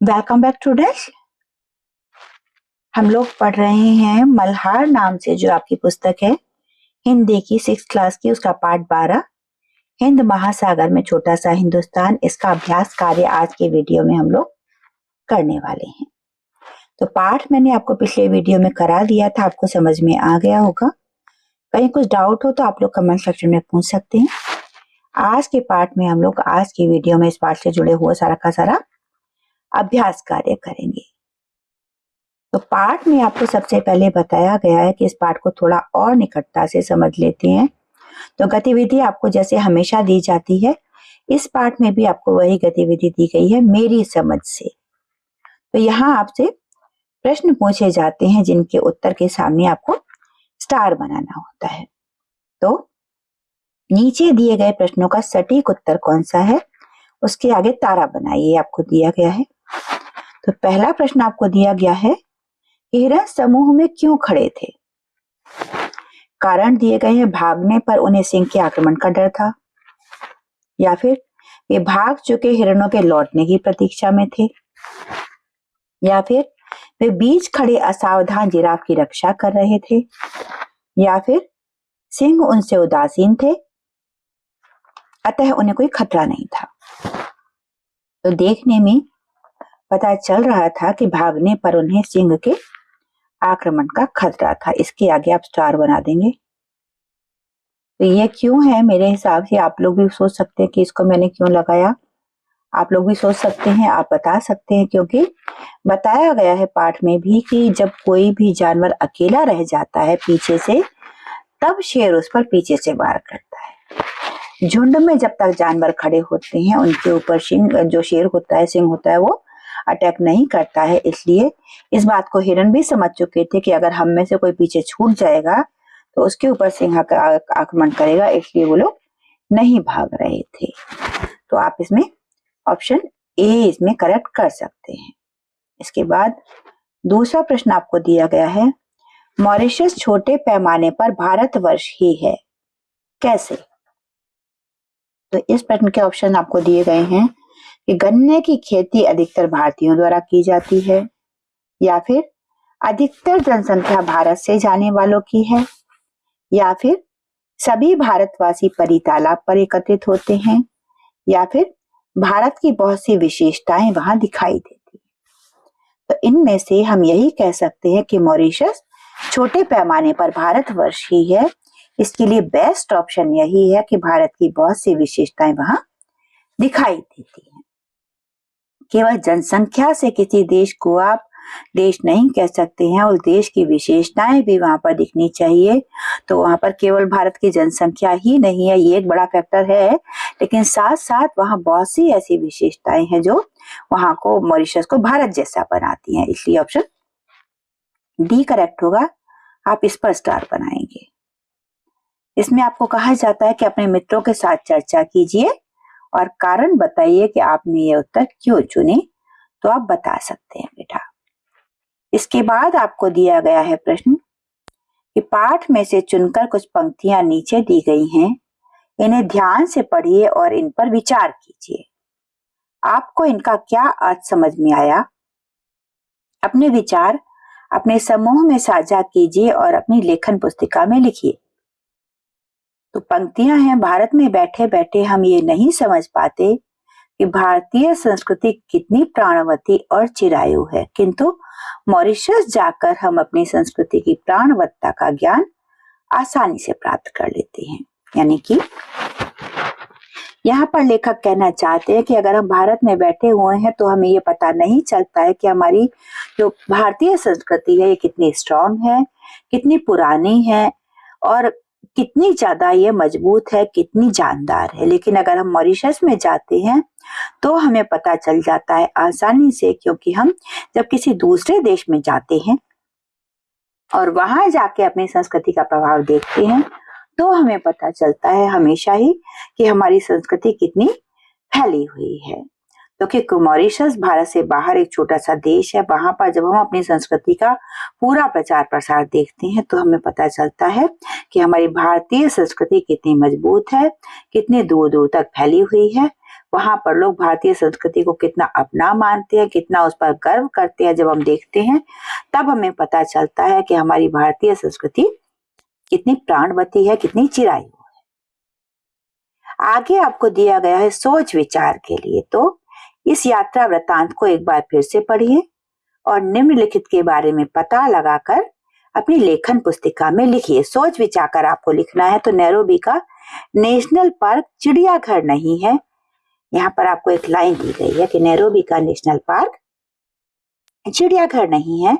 Welcome back students. हम लोग पढ़ रहे हैं मल्हार नाम से जो आपकी पुस्तक है हिंदी की 6th क्लास की, उसका पार्ट 12 हिंद महासागर में छोटा सा हिंदुस्तान। इसका अभ्यास कार्य आज के वीडियो में हम लोग करने वाले हैं। तो पाठ मैंने आपको पिछले वीडियो में करा दिया था, आपको समझ में आ गया होगा। कहीं कुछ डाउट हो तो आप लोग कमेंट सेक्शन में पूछ सकते हैं। आज के पाठ में हम लोग आज की वीडियो में इस पाठ से जुड़े हुए सारा का सारा अभ्यास कार्य करेंगे। तो पाठ में आपको सबसे पहले बताया गया है कि इस पाठ को थोड़ा और निकटता से समझ लेते हैं। तो गतिविधि आपको जैसे हमेशा दी जाती है, इस पाठ में भी आपको वही गतिविधि दी गई है मेरी समझ से। तो यहाँ आपसे प्रश्न पूछे जाते हैं जिनके उत्तर के सामने आपको स्टार बनाना होता है। तो नीचे दिए गए प्रश्नों का सटीक उत्तर कौन सा है, उसके आगे तारा बनाइए, आपको दिया गया है। तो पहला प्रश्न आपको दिया गया है, हिरण समूह में क्यों खड़े थे? कारण दिए गए हैं, भागने पर उन्हें सिंह के आक्रमण का डर था, या फिर वे भाग चुके हिरणों के लौटने की प्रतीक्षा में थे, या फिर वे बीच खड़े असावधान जिराफ की रक्षा कर रहे थे, या फिर सिंह उनसे उदासीन थे अतः उन्हें कोई खतरा नहीं था। तो देखने में पता चल रहा था कि भागने पर उन्हें सिंह के आक्रमण का खतरा था। इसके आगे आप स्टार बना देंगे। तो ये क्यों है, मेरे हिसाब से आप लोग भी सोच सकते हैं कि इसको मैंने क्यों लगाया। आप लोग भी सोच सकते हैं, आप बता सकते हैं, क्योंकि बताया गया है पाठ में भी कि जब कोई भी जानवर अकेला रह जाता है पीछे से, तब शेर उस पर पीछे से वार करता है। झुंड में जब तक जानवर खड़े होते हैं उनके ऊपर सिंह, जो शेर होता है, सिंह होता है, वो अटैक नहीं करता है। इसलिए इस बात को हिरण भी समझ चुके थे कि अगर हम में से कोई पीछे छूट जाएगा तो उसके ऊपर सिंह आक्रमण करेगा, इसलिए वो लोग नहीं भाग रहे थे। तो आप इसमें ऑप्शन ए इसमें करेक्ट कर सकते हैं। इसके बाद दूसरा प्रश्न आपको दिया गया है, मॉरिशस छोटे पैमाने पर भारतवर्ष ही है, कैसे? तो इस प्रश्न के ऑप्शन आपको दिए गए हैं कि गन्ने की खेती अधिकतर भारतीयों द्वारा की जाती है, या फिर अधिकतर जनसंख्या भारत से जाने वालों की है, या फिर सभी भारतवासी परी तालाब पर एकत्रित होते हैं, या फिर भारत की बहुत सी विशेषताएं वहां दिखाई देती हैं। तो इनमें से हम यही कह सकते हैं कि मॉरिशस छोटे पैमाने पर भारतवर्ष ही है। इसके लिए बेस्ट ऑप्शन यही है कि भारत की बहुत सी विशेषताएं वहां दिखाई देती हैं। केवल जनसंख्या से किसी देश को आप देश नहीं कह सकते हैं, उस देश की विशेषताएं भी वहां पर दिखनी चाहिए। तो वहां पर केवल भारत की जनसंख्या ही नहीं है, ये एक बड़ा फैक्टर है, लेकिन साथ साथ वहां बहुत सी ऐसी विशेषताएं हैं जो वहां को, मॉरिशस को भारत जैसा बनाती हैं। इसलिए ऑप्शन डी करेक्ट होगा। आप इस पर स्टार बनाएंगे। इसमें आपको कहा जाता है कि अपने मित्रों के साथ चर्चा कीजिए और कारण बताइए कि आपने ये उत्तर क्यों चुने। तो आप बता सकते हैं बेटा। इसके बाद आपको दिया गया है प्रश्न कि पाठ में से चुनकर कुछ पंक्तियां नीचे दी गई हैं, इन्हें ध्यान से पढ़िए और इन पर विचार कीजिए। आपको इनका क्या अर्थ समझ में आया? अपने विचार अपने समूह में साझा कीजिए और अपनी लेखन पुस्तिका में लिखिए। तो पंक्तियां हैं, भारत में बैठे बैठे हम ये नहीं समझ पाते कि भारतीय संस्कृति कितनी प्राणवती और चिरायु है, किंतु मॉरिशस जाकर हम अपनी संस्कृति की प्राणवत्ता का ज्ञान आसानी से प्राप्त कर लेते हैं। यानी कि यहाँ पर लेखक कहना चाहते हैं कि अगर हम भारत में बैठे हुए हैं तो हमें ये पता नहीं चलता है कि हमारी जो भारतीय संस्कृति है ये कितनी स्ट्रांग है, कितनी पुरानी है और कितनी ज्यादा ये मजबूत है, कितनी जानदार है। लेकिन अगर हम मॉरिशस में जाते हैं तो हमें पता चल जाता है आसानी से, क्योंकि हम जब किसी दूसरे देश में जाते हैं और वहां जाके अपनी संस्कृति का प्रभाव देखते हैं तो हमें पता चलता है हमेशा ही कि हमारी संस्कृति कितनी फैली हुई है। तो कि मॉरिशस भारत से बाहर एक छोटा सा देश है, वहां पर जब हम अपनी संस्कृति का पूरा प्रचार प्रसार देखते हैं तो हमें पता चलता है कि हमारी भारतीय संस्कृति कितनी मजबूत है, कितनी दूर दूर तक फैली हुई है। वहां पर लोग भारतीय संस्कृति को कितना अपना मानते हैं, कितना उस पर गर्व करते हैं, जब हम देखते हैं तब हमें पता चलता है कि हमारी भारतीय संस्कृति कितनी प्राणवती है, कितनी चिरायु है। आगे आपको दिया गया है सोच विचार के लिए, तो इस यात्रा वृत्तांत को एक बार फिर से पढ़िए और निम्नलिखित के बारे में पता लगाकर अपनी लेखन पुस्तिका में लिखिए। सोच विचार कर आपको लिखना है। तो नैरोबी का नेशनल पार्क चिड़ियाघर नहीं है। यहाँ पर आपको एक लाइन दी गई है कि नैरोबी का नेशनल पार्क चिड़ियाघर नहीं है।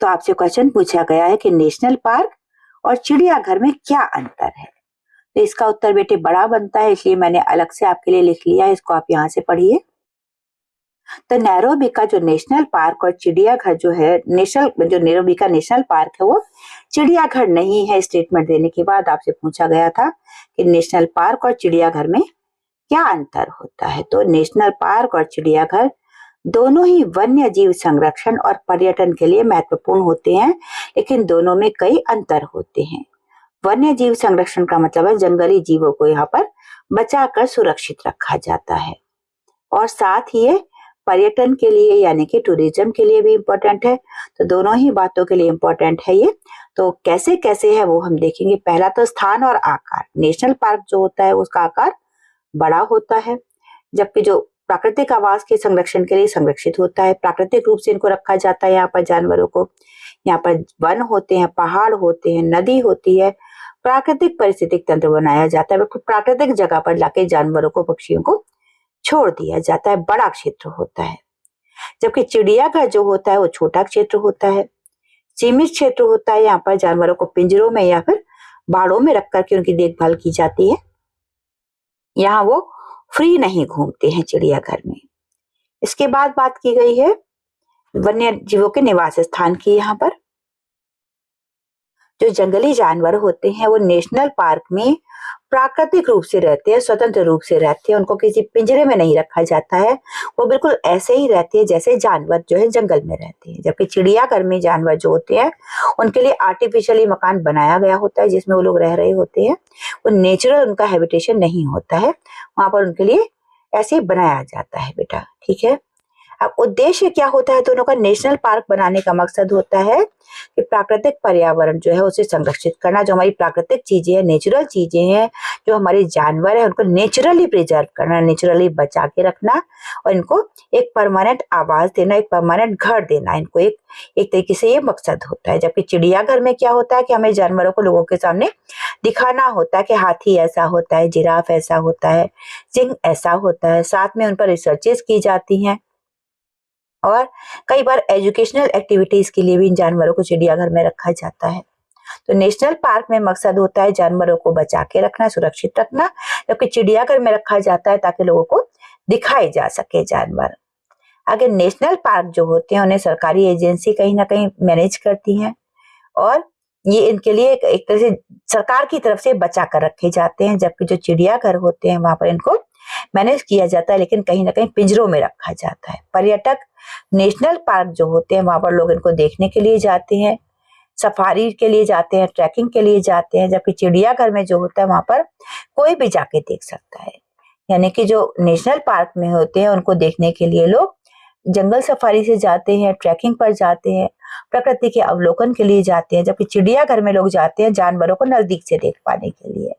तो आपसे क्वेश्चन पूछा गया है कि नेशनल पार्क और चिड़ियाघर में क्या अंतर है। तो इसका उत्तर बेटे बड़ा बनता है, इसलिए मैंने अलग से आपके लिए लिख लिया है, इसको आप यहाँ से पढ़िए। तो नैरोबी का जो नेशनल पार्क और चिड़ियाघर जो है, जो नैरोबी का नेशनल पार्क है वो चिड़ियाघर नहीं है। स्टेटमेंट देने के बाद आपसे पूछा गया था कि नेशनल पार्क और चिड़ियाघर में क्या अंतर होता है। तो नेशनल पार्क और चिड़ियाघर दोनों ही वन्य जीव संरक्षण और पर्यटन के लिए महत्वपूर्ण होते हैं, लेकिन दोनों में कई अंतर होते हैं। वन्य जीव संरक्षण का मतलब है जंगली जीवों को यहाँ पर बचाकर सुरक्षित रखा जाता है, और साथ ही ये पर्यटन के लिए यानी कि टूरिज्म के लिए भी इम्पोर्टेंट है। तो दोनों ही बातों के लिए इम्पोर्टेंट है ये। तो कैसे कैसे है वो हम देखेंगे। पहला तो स्थान और आकार। नेशनल पार्क जो होता है उसका आकार बड़ा होता है, जबकि जो प्राकृतिक आवास के संरक्षण के लिए संरक्षित होता है, प्राकृतिक रूप से इनको रखा जाता है। यहाँ पर जानवरों को, यहाँ पर वन होते हैं, पहाड़ होते हैं, नदी होती है, प्राकृतिक पारिस्थितिक तंत्र बनाया जाता है। बिल्कुल प्राकृतिक जगह पर लाके जानवरों को, पक्षियों को छोड़ दिया जाता है, बड़ा क्षेत्र होता है। जबकि चिड़ियाघर जो होता है वो छोटा क्षेत्र होता है, सीमित क्षेत्र होता है। यहाँ पर जानवरों को पिंजरों में या फिर बाड़ों में रख करके उनकी देखभाल की जाती है। यहाँ वो फ्री नहीं घूमते हैं चिड़ियाघर में। इसके बाद बात की गई है वन्य जीवों के निवास स्थान की। यहाँ पर जो जंगली जानवर होते हैं वो नेशनल पार्क में प्राकृतिक रूप से रहते हैं, स्वतंत्र रूप से रहते हैं, उनको किसी पिंजरे में नहीं रखा जाता है। वो बिल्कुल ऐसे ही रहते हैं जैसे जानवर जो है जंगल में रहते हैं। जबकि चिड़ियाघर में जानवर जो होते हैं उनके लिए आर्टिफिशियली मकान बनाया गया होता है जिसमें वो लोग रह रहे होते हैं। वो नेचुरल उनका हैबिटेशन नहीं होता है, वहां पर उनके लिए ऐसे ही बनाया जाता है बेटा, ठीक है। अब उद्देश्य क्या होता है दोनों का। नेशनल पार्क बनाने का मकसद होता है कि प्राकृतिक पर्यावरण जो है उसे संरक्षित करना। जो हमारी प्राकृतिक चीजें हैं, नेचुरल चीजें हैं, जो हमारे जानवर है उनको नेचुरली प्रिजर्व करना, नेचुरली बचा के रखना, और इनको एक परमानेंट आवास देना, एक परमानेंट घर देना। इनको एक तरीके से ये मकसद होता है। जबकि चिड़ियाघर में क्या होता है कि हमें जानवरों को लोगों के सामने दिखाना होता है कि हाथी ऐसा होता है, जिराफ ऐसा होता है, सिंह ऐसा होता है। साथ में उन पर रिसर्चेस की जाती हैं, और कई बार एजुकेशनल एक्टिविटीज के लिए भी इन जानवरों को चिड़ियाघर में रखा जाता है। तो नेशनल पार्क में मकसद होता है जानवरों को बचा के रखना, सुरक्षित रखना, जबकि चिड़ियाघर में रखा जाता है ताकि लोगों को दिखाए जा सके जानवर। आगे नेशनल पार्क जो होते हैं उन्हें सरकारी एजेंसी कहीं ना कहीं मैनेज करती हैं, और ये इनके लिए एक तरह से सरकार की तरफ से बचा कर रखे जाते हैं। जबकि जो चिड़ियाघर होते हैं वहां पर इनको मैनेज किया जाता है, लेकिन कहीं ना कहीं पिंजरों में रखा जाता है। पर्यटक नेशनल पार्क जो होते हैं वहां पर लोग इनको देखने के लिए जाते हैं, सफारी के लिए जाते हैं, ट्रैकिंग के लिए जाते हैं। जबकि चिड़ियाघर में जो होता है वहां पर कोई भी जाके देख सकता है। यानी कि जो नेशनल पार्क में होते हैं उनको देखने के लिए लोग जंगल सफारी से जाते हैं, ट्रैकिंग पर जाते हैं, प्रकृति के अवलोकन के लिए जाते हैं। जबकि चिड़ियाघर में लोग जाते हैं जानवरों को नजदीक से देख पाने के लिए।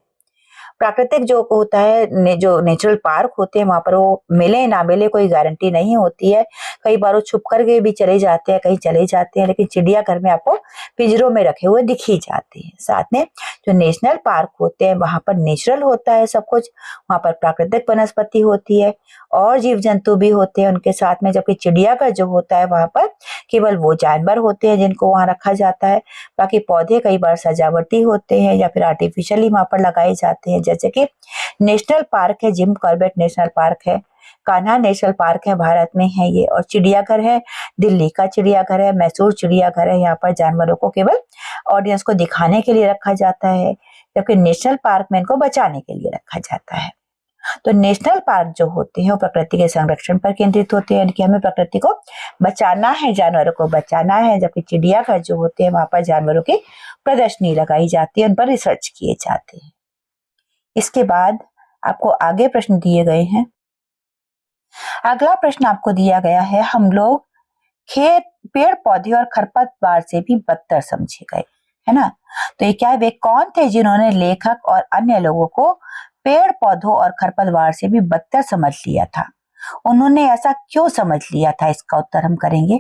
प्राकृतिक जो होता है, जो नेचुरल पार्क होते हैं वहां पर वो मिले ना मिले कोई गारंटी नहीं होती है। कई बार वो छुप करके भी चले जाते हैं, कहीं चले जाते हैं, लेकिन चिड़ियाघर में आपको पिंजरों में रखे हुए दिख ही जाते हैं। साथ में जो नेशनल पार्क होते हैं वहां पर नेचुरल होता है सब कुछ, वहां पर प्राकृतिक वनस्पति होती है और जीव जंतु भी होते हैं उनके साथ में। जबकि चिड़ियाघर जो होता है वहां पर केवल वो जानवर होते हैं जिनको वहां रखा जाता है, बाकी पौधे कई बार सजावटी होते हैं या फिर आर्टिफिशियली वहां पर लगाए जाते हैं। जैसे कि नेशनल पार्क है, जिम कॉर्बेट नेशनल पार्क है, कान्हा नेशनल पार्क है, भारत में है ये, और चिड़ियाघर है दिल्ली का चिड़ियाघर है, मैसूर चिड़ियाघर है। यहाँ पर जानवरों को केवल ऑडियंस को दिखाने के लिए रखा जाता है, जबकि नेशनल पार्क में इनको बचाने के लिए रखा जाता है। तो नेशनल पार्क जो होते हैं वो प्रकृति के संरक्षण पर केंद्रित होते हैं, कि हमें प्रकृति को बचाना है, जानवरों को बचाना है। जबकि चिड़ियाघर जो होते हैं वहां पर जानवरों की प्रदर्शनी लगाई जाती है, उन पर रिसर्च किए जाते हैं। इसके बाद आपको आगे प्रश्न दिए गए हैं। अगला प्रश्न आपको दिया गया है, हम लोग खेत, पेड़ पौधे और खरपतवार से भी बदतर समझे गए, है ना। तो ये क्या है, वे कौन थे जिन्होंने लेखक और अन्य लोगों को पेड़ पौधों और खरपतवार से भी बदतर समझ लिया था? उन्होंने ऐसा क्यों समझ लिया था, इसका उत्तर हम करेंगे।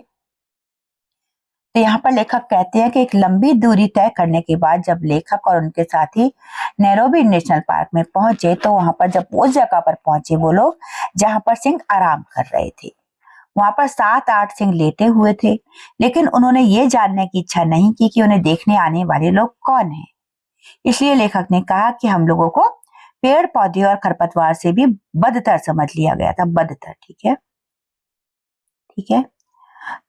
तो यहाँ पर लेखक कहते हैं कि एक लंबी दूरी तय करने के बाद जब लेखक और उनके साथी नैरोबी नेशनल पार्क में पहुंचे, तो वहां पर जब उस जगह पर पहुंचे वो लोग जहां पर सिंह आराम कर रहे थे, वहां पर 7-8 सिंह लेटे हुए थे, लेकिन उन्होंने ये जानने की इच्छा नहीं की कि उन्हें देखने आने वाले लोग कौन हैं। इसलिए लेखक ने कहा कि हम लोगों को पेड़ पौधे और खरपतवार से भी बदतर समझ लिया गया था, बदतर। ठीक है, ठीक है,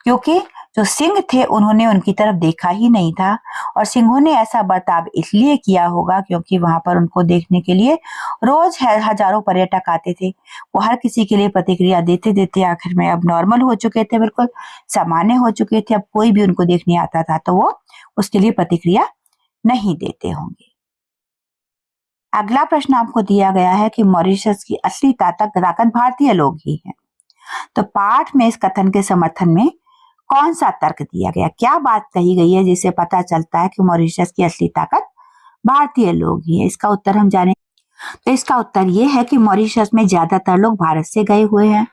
क्योंकि जो सिंह थे उन्होंने उनकी तरफ देखा ही नहीं था, और सिंहों ने ऐसा बर्ताव इसलिए किया होगा क्योंकि वहां पर उनको देखने के लिए रोज हजारों पर्यटक आते थे। वो हर किसी के लिए प्रतिक्रिया देते देते आखिर में अब नॉर्मल हो चुके थे, बिल्कुल सामान्य हो चुके थे। अब कोई भी उनको देखने आता था तो वो उसके लिए प्रतिक्रिया नहीं देते होंगे। अगला प्रश्न आपको दिया गया है कि मॉरिशस की असली ताकत भारतीय लोग ही हैं। तो पाठ में इस कथन के समर्थन में कौन सा तर्क दिया गया, क्या बात कही गई है जिससे पता चलता है कि मॉरिशस की असली ताकत भारतीय लोग ही है? इसका उत्तर हम जाने। तो इसका उत्तर ये है कि मॉरिशस में ज्यादातर लोग भारत से गए हुए हैं।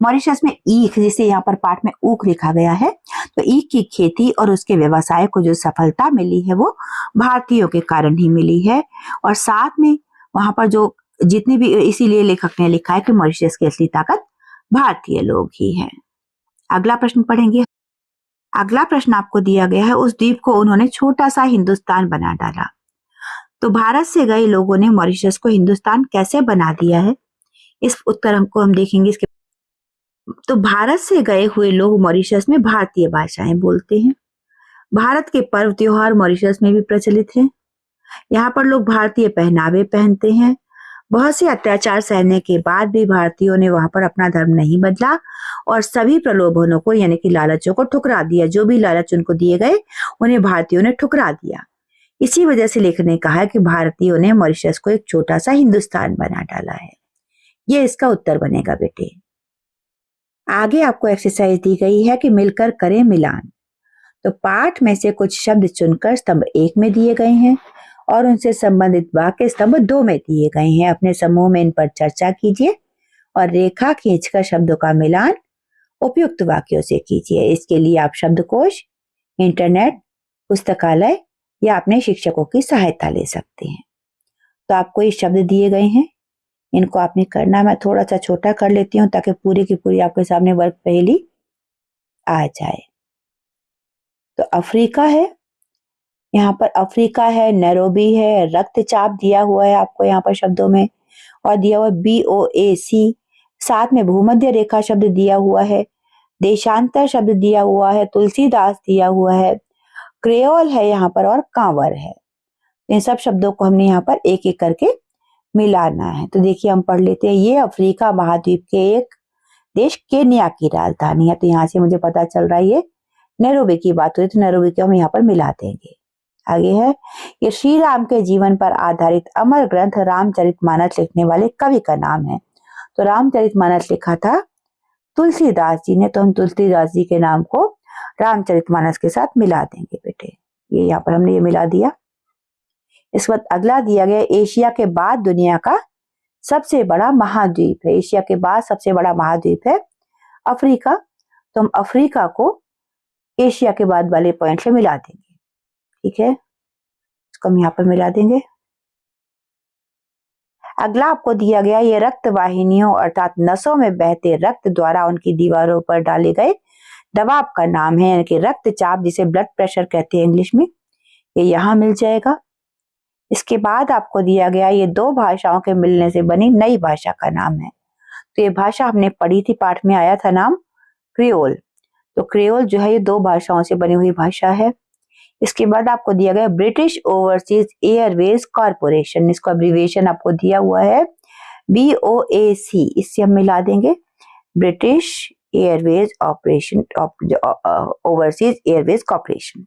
मॉरिशस में ईख, जिसे यहाँ पर पाठ में ऊख लिखा गया है, तो ईख की खेती और उसके व्यवसाय को जो सफलता मिली है वो भारतीयों के कारण ही मिली है। और साथ में वहां पर जो जितने भी, इसीलिए लेखक ने लिखा है कि मॉरिशस की असली ताकत भारतीय लोग ही है। अगला प्रश्न पढ़ेंगे। अगला प्रश्न आपको दिया गया है, उस द्वीप को उन्होंने छोटा सा हिंदुस्तान बना डाला। तो भारत से गए लोगों ने मॉरिशस को हिंदुस्तान कैसे बना दिया है, इस उत्तर को हम देखेंगे। इसके तो भारत से गए हुए लोग मॉरिशस में भारतीय भाषाएं बोलते हैं। भारत के पर्व त्योहार मॉरिशस में भी प्रचलित हैं। यहाँ पर लोग भारतीय पहनावे पहनते हैं। बहुत से अत्याचार सहने के बाद भी भारतीयों ने वहां पर अपना धर्म नहीं बदला और सभी प्रलोभनों को, यानी कि लालचों को ठुकरा दिया। जो भी लालच उनको दिए गए उन्हें भारतीयों ने ठुकरा दिया। इसी वजह से लेखक ने कहा कि भारतीयों ने मॉरिशस को एक छोटा सा हिंदुस्तान बना डाला है। ये इसका उत्तर बनेगा बेटे। आगे आपको एक्सरसाइज दी गई है कि मिलकर करें मिलान। तो पाठ में से कुछ शब्द चुनकर स्तंभ 1 में दिए गए हैं और उनसे संबंधित वाक्य स्तंभ 2 में दिए गए हैं। अपने समूह में इन पर चर्चा कीजिए और रेखा खींचकर शब्दों का मिलान उपयुक्त वाक्यों से कीजिए। इसके लिए आप शब्दकोश, इंटरनेट, पुस्तकालय या अपने शिक्षकों की सहायता ले सकते हैं। तो आपको ये शब्द दिए गए हैं, इनको आपने करना। मैं थोड़ा सा छोटा कर लेती हूँ ताकि पूरी की पूरी आपके सामने वर्क पहेली आ जाए। तो अफ्रीका है, यहाँ पर अफ्रीका है, नैरोबी है, रक्तचाप दिया हुआ है आपको यहाँ पर शब्दों में, और दिया हुआ BOAC, साथ में भूमध्य रेखा शब्द दिया हुआ है, देशांतर शब्द दिया हुआ है, तुलसीदास दिया हुआ है, क्रेओल है यहाँ पर, और कांवर है। इन सब शब्दों को हमने यहाँ पर एक एक करके मिलाना है। तो देखिए हम पढ़ लेते हैं। ये अफ्रीका महाद्वीप के एक देश केन्या की राजधानी है। तो यहाँ से मुझे पता चल रहा है ये नैरोबी की बात हुई, तो नैरोबी को हम यहाँ पर मिला देंगे। आगे है, ये श्री राम के जीवन पर आधारित अमर ग्रंथ रामचरितमानस लिखने वाले कवि का नाम है। तो रामचरितमानस लिखा था तुलसीदास जी ने, तो हम तुलसीदास जी के नाम को रामचरितमानस के साथ मिला देंगे बेटे। ये यहाँ पर हमने ये मिला दिया। इस वक्त अगला दिया गया, एशिया के बाद दुनिया का सबसे बड़ा महाद्वीप है। एशिया के बाद सबसे बड़ा महाद्वीप है अफ्रीका। तो हम अफ्रीका को एशिया के बाद वाले पॉइंट से मिला देंगे। ठीक है, इसको हम यहाँ पर मिला देंगे। अगला आपको दिया गया, ये रक्त वाहिनियों अर्थात नसों में बहते रक्त द्वारा उनकी दीवारों पर डाले गए दबाव का नाम है, यानी कि रक्तचाप, जिसे ब्लड प्रेशर कहते हैं इंग्लिश में। ये यहाँ मिल जाएगा। इसके बाद आपको दिया गया, ये 2 भाषाओं के मिलने से बनी नई भाषा का नाम है। तो ये भाषा हमने पढ़ी थी, पाठ में आया था नाम क्रियोल। तो क्रियोल जो है ये 2 भाषाओं से बनी हुई भाषा है। इसके बाद आपको दिया गया ब्रिटिश ओवरसीज एयरवेज कॉरपोरेशन, इसका अब्रिविएशन आपको दिया हुआ है BOAC। इससे हम मिला देंगे British Airways operation, overseas Airways corporation.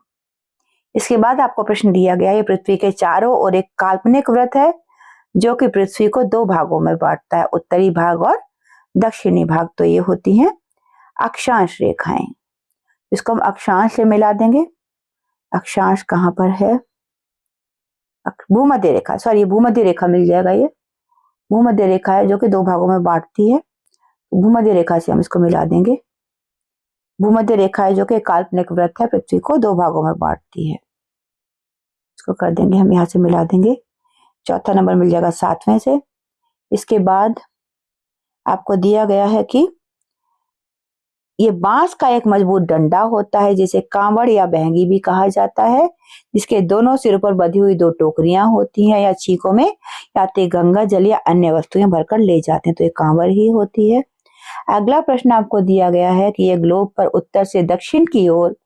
इसके बाद आपको प्रश्न दिया गया, ये पृथ्वी के चारों ओर एक काल्पनिक वृत्त है जो कि पृथ्वी को 2 भागों में बांटता है, उत्तरी भाग और दक्षिणी भाग तो ये होती हैं अक्षांश रेखाएं। इसको हम अक्षांश से मिला देंगे। अक्षांश कहाँ पर है? भूमध्य रेखा, सॉरी भूमध्य रेखा मिल जाएगा। ये भूमध्य रेखा है जो कि दो भागों में बांटती है। भूमध्य रेखा से हम इसको मिला देंगे। भूमध्य रेखा है जो कि काल्पनिक वृत्त है, पृथ्वी को दो भागों में बांटती है। इसको कर देंगे हम, यहाँ से मिला देंगे। चौथा नंबर मिल जाएगा 7वें से। इसके बाद आपको दिया गया है कि ये बांस का एक मजबूत डंडा होता है जिसे कांवड़ या बहंगी भी कहा जाता है, जिसके दोनों सिरों पर बंधी हुई दो टोकरियां होती हैं या छीकों में यात्री गंगा जल या अन्य वस्तुएं भरकर ले जाते हैं, तो ये कांवड़ ही होती है। अगला प्रश्न आपको दिया गया है कि ये ग्लोब पर उत्तर से दक्षिण की ओर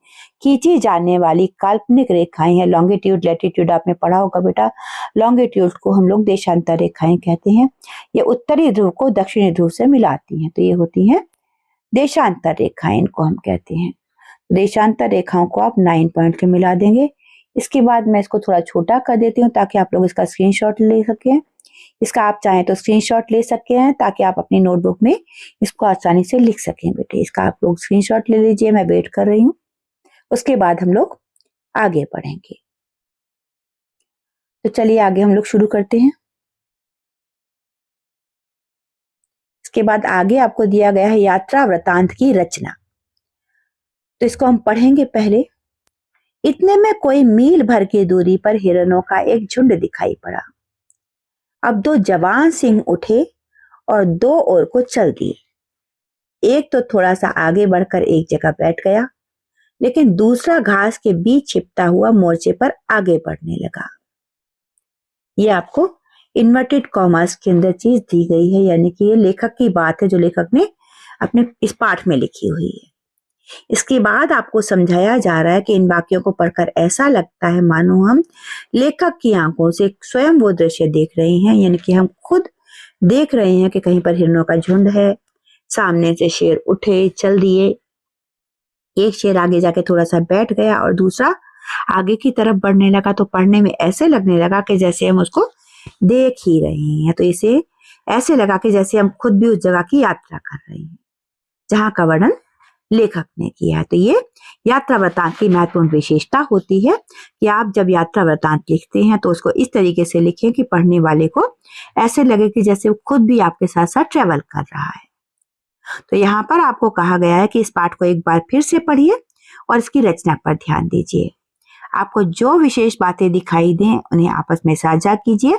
खींची जाने वाली काल्पनिक रेखाएं हैं। लॉन्गिट्यूड लैटिट्यूड आपने पढ़ा होगा बेटा। लॉन्गिट्यूड को हम लोग देशांतर रेखाएं कहते हैं। ये उत्तरी ध्रुव को दक्षिणी ध्रुव से मिलाती हैं, तो ये होती हैं देशांतर रेखाएं, इनको हम कहते हैं। देशांतर रेखाओं को आप 9 पॉइंट के मिला देंगे। इसके बाद मैं इसको थोड़ा छोटा कर देती हूँ ताकि आप लोग इसका स्क्रीनशॉट ले सकें। इसका आप चाहें तो स्क्रीनशॉट ले सकते हैं ताकि आप अपनी नोटबुक में इसको आसानी से लिख सकें बेटे। इसका आप लोग स्क्रीनशॉट ले लीजिए, मैं वेट कर रही हूँ। उसके बाद हम लोग आगे बढ़ेंगे। तो चलिए आगे हम लोग शुरू करते हैं। इसके बाद आगे आपको दिया गया है यात्रा वृतांत की रचना। तो इसको हम पढ़ेंगे पहले। इतने में कोई मील भर की दूरी पर हिरणों का एक झुंड दिखाई पड़ा। अब दो जवान सिंह उठे और दो ओर को चल दिए। एक तो थोड़ा सा आगे बढ़कर एक जगह बैठ गया, लेकिन दूसरा घास के बीच छिपता हुआ मोर्चे पर आगे बढ़ने लगा। ये आपको इन्वर्टेड कॉमास के अंदर चीज दी गई है, यानी कि ये लेखक की बात है जो लेखक ने अपने इस पाठ में लिखी हुई है। इसके बाद आपको समझाया जा रहा है कि इन वाक्यों को पढ़कर ऐसा लगता है मानो हम लेखक की आंखों से स्वयं वो दृश्य देख रहे हैं, यानी कि हम खुद देख रहे हैं कि कहीं पर हिरणों का झुंड है। सामने से शेर उठे, चल दिए। एक शेर आगे जाके थोड़ा सा बैठ गया और दूसरा आगे की तरफ बढ़ने लगा। तो पढ़ने में ऐसे लगने लगा कि जैसे हम उसको देख ही रहे हैं। तो इसे ऐसे लगा कि जैसे हम खुद भी उस जगह की यात्रा कर रहे हैं जहां का वर्णन लेखक ने किया है। तो ये यात्रा वृतांत की महत्वपूर्ण विशेषता होती है कि आप जब यात्रा वृतांत लिखते हैं तो उसको इस तरीके से लिखें कि पढ़ने वाले को ऐसे लगे कि जैसे वो खुद भी आपके साथ साथ ट्रेवल कर रहा है। तो यहाँ पर आपको कहा गया है कि इस पाठ को एक बार फिर से पढ़िए और इसकी रचना पर ध्यान दीजिए। आपको जो विशेष बातें दिखाई दें उन्हें आपस में साझा कीजिए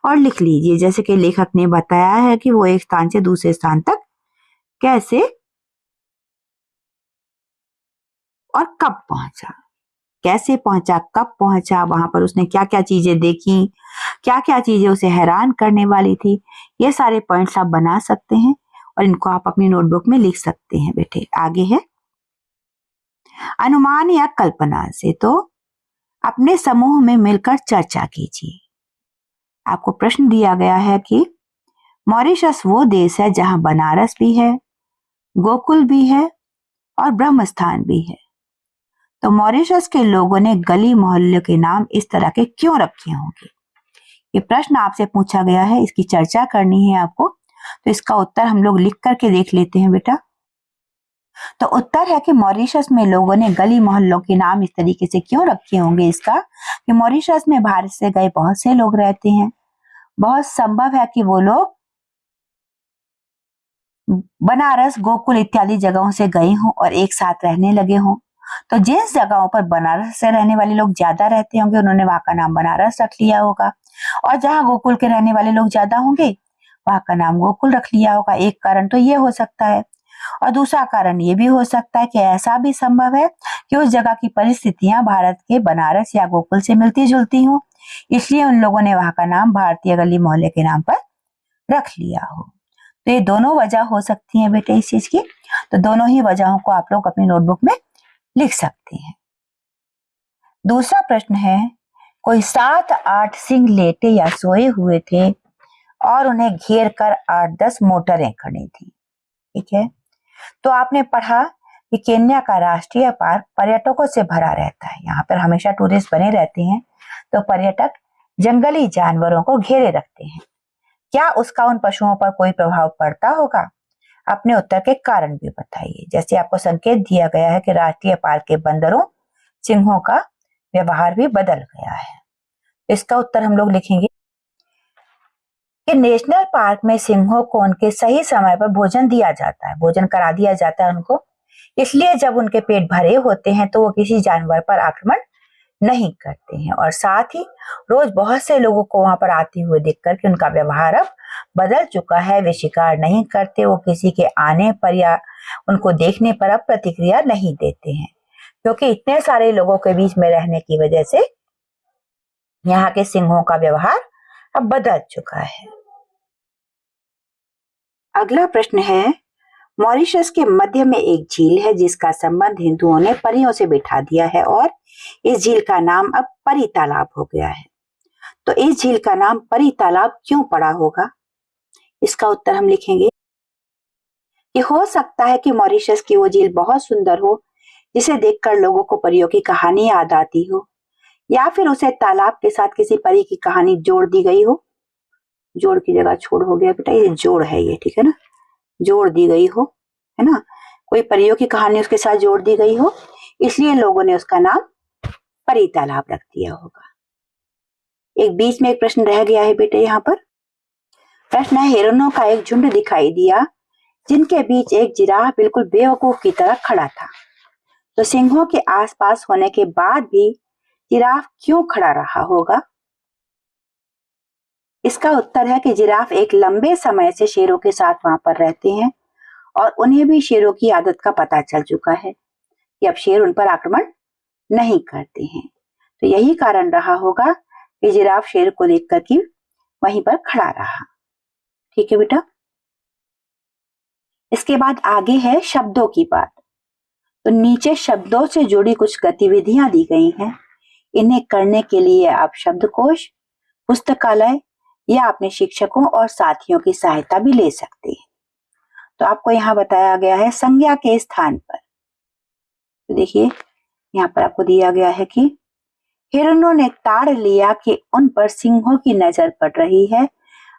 और लिख लीजिए। जैसे कि लेखक ने बताया है कि वो एक स्थान से दूसरे स्थान तक कैसे और कब पहुंचा, कैसे पहुंचा, कब पहुंचा, वहां पर उसने क्या क्या चीजें देखी, क्या क्या चीजें उसे हैरान करने वाली थी। ये सारे पॉइंट्स आप बना सकते हैं और इनको आप अपनी नोटबुक में लिख सकते हैं बेटे। आगे है अनुमान या कल्पना से। तो अपने समूह में मिलकर चर्चा कीजिए। आपको प्रश्न दिया गया है कि मॉरिशस वो देश है जहां बनारस भी है, गोकुल भी है और ब्रह्म स्थान भी है। तो मॉरिशस के लोगों ने गली मोहल्ले के नाम इस तरह के क्यों रखे होंगे? ये प्रश्न आपसे पूछा गया है, इसकी चर्चा करनी है आपको। तो इसका उत्तर हम लोग लिख करके देख लेते हैं बेटा। तो उत्तर है कि मॉरिशस में लोगों ने गली मोहल्लों के नाम इस तरीके से क्यों रखे होंगे इसका, कि मॉरिशस में भारत से गए बहुत से लोग रहते हैं। बहुत संभव है कि वो लोग बनारस, गोकुल इत्यादि जगहों से गए हों और एक साथ रहने लगे हों। तो जिन जगहों पर बनारस से रहने वाले लोग ज्यादा रहते होंगे उन्होंने वहां का नाम बनारस रख लिया होगा, और जहां गोकुल के रहने वाले लोग ज्यादा होंगे वहां का नाम गोकुल रख लिया होगा। एक कारण तो ये हो सकता है, और दूसरा कारण ये भी हो सकता है कि ऐसा भी संभव है कि उस जगह की परिस्थितियां भारत के बनारस या गोकुल से मिलती जुलती हों, इसलिए उन लोगों ने वहां का नाम भारतीय गली मोहल्ले के नाम पर रख लिया हो। तो ये दोनों वजह हो सकती हैं बेटे इस चीज की। तो दोनों ही वजहों को आप लोग अपनी नोटबुक में लिख सकते हैं। दूसरा प्रश्न है, कोई 7-8 सिंह लेटे या सोए हुए थे और उन्हें घेर कर 8-10 मोटरें खड़ी थी। ठीक है, तो आपने पढ़ा कि केन्या का राष्ट्रीय पार्क पर्यटकों से भरा रहता है। यहाँ पर हमेशा टूरिस्ट बने रहते हैं, तो पर्यटक जंगली जानवरों को घेरे रखते हैं। क्या उसका उन पशुओं पर कोई प्रभाव पड़ता होगा? अपने उत्तर के कारण भी बताइए। जैसे आपको संकेत दिया गया है कि राष्ट्रीय पार्क के बंदरों सिंहों का व्यवहार भी बदल गया है। इसका उत्तर हम लोग लिखेंगे कि नेशनल पार्क में सिंहों को उनके सही समय पर भोजन दिया जाता है, भोजन करा दिया जाता है उनको, इसलिए जब उनके पेट भरे होते हैं तो वो किसी जानवर पर आक्रमण नहीं करते हैं। और साथ ही रोज बहुत से लोगों को वहां पर आते हुए देखकर कि उनका व्यवहार अब बदल चुका है, वे शिकार नहीं करते, वो किसी के आने पर या उनको देखने पर अब प्रतिक्रिया नहीं देते हैं, क्योंकि इतने सारे लोगों के बीच में रहने की वजह से यहाँ के सिंहों का व्यवहार अब बदल चुका है। अगला प्रश्न है, मॉरिशस के मध्य में एक झील है जिसका संबंध हिंदुओं ने परियों से बिठा दिया है और इस झील का नाम अब परी तालाब हो गया है। तो इस झील का नाम परी तालाब क्यों पड़ा होगा? इसका उत्तर हम लिखेंगे कि हो सकता है कि मॉरिशस की वो झील बहुत सुंदर हो जिसे देखकर लोगों को परियों की कहानी याद आती हो, या फिर उसे तालाब के साथ किसी परी की कहानी जोड़ दी गई हो। जोड़ की जगह छोड़ हो गया बेटा, ये जोड़ है, ये ठीक है ना, जोड़ दी गई हो, है ना, कोई परियों की कहानी उसके साथ जोड़ दी गई हो, इसलिए लोगों ने उसका नाम परी तालाब रख दिया होगा। एक बीच में एक प्रश्न रह गया है बेटे, यहाँ पर प्रश्न है, हिरणों का एक झुंड दिखाई दिया जिनके बीच एक जिराफ बिल्कुल बेवकूफ की तरह खड़ा था, तो सिंहों के आसपास होने के बाद भी जिराफ क्यों खड़ा रहा होगा? इसका उत्तर है कि जिराफ एक लंबे समय से शेरों के साथ वहां पर रहते हैं और उन्हें भी शेरों की आदत का पता चल चुका है कि अब शेर उन पर आक्रमण नहीं करते हैं, तो यही कारण रहा होगा कि जिराफ शेर को देखकर कि वहीं पर खड़ा रहा। ठीक है बेटा। इसके बाद आगे है शब्दों की बात। तो नीचे शब्दों से जुड़ी कुछ गतिविधियां दी गई हैं, इन्हें करने के लिए आप शब्दकोश, पुस्तकालय या अपने शिक्षकों और साथियों की सहायता भी ले सकते हैं। तो आपको यहाँ बताया गया है संज्ञा के स्थान पर, तो देखिए यहाँ पर आपको दिया गया है कि हिरणों ने ताड़ लिया कि उन पर सिंहों की नजर पड़ रही है,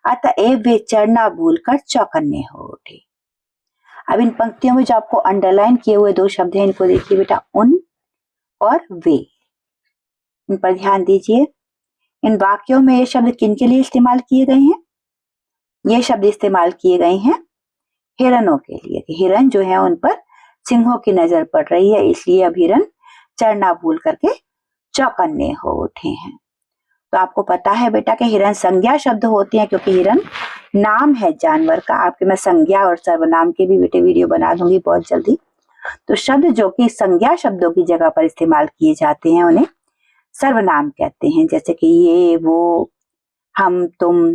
अतएव वे चढ़ना भूलकर चौकन्ने हो उठे। अब इन पंक्तियों में जो आपको अंडरलाइन किए हुए दो शब्द हैं, इनको देखिए बेटा, उन और वे, इन पर ध्यान दीजिए। इन वाक्यों में ये शब्द किन के लिए इस्तेमाल किए गए हैं? ये शब्द इस्तेमाल किए गए हैं हिरणों के लिए, कि हिरण जो है उन पर सिंहों की नजर पड़ रही है, इसलिए अब हिरण चढ़ना भूल करके चौकन्ने हो उठे हैं। तो आपको पता है बेटा कि हिरण संज्ञा शब्द होते हैं, क्योंकि हिरण नाम है जानवर का। आपके मैं संज्ञा और सर्वनाम के भी बेटे वीडियो बना दूंगी बहुत जल्दी। तो शब्द जो कि संज्ञा शब्दों की जगह पर इस्तेमाल किए जाते हैं उन्हें सर्वनाम कहते हैं, जैसे कि ये, वो, हम, तुम,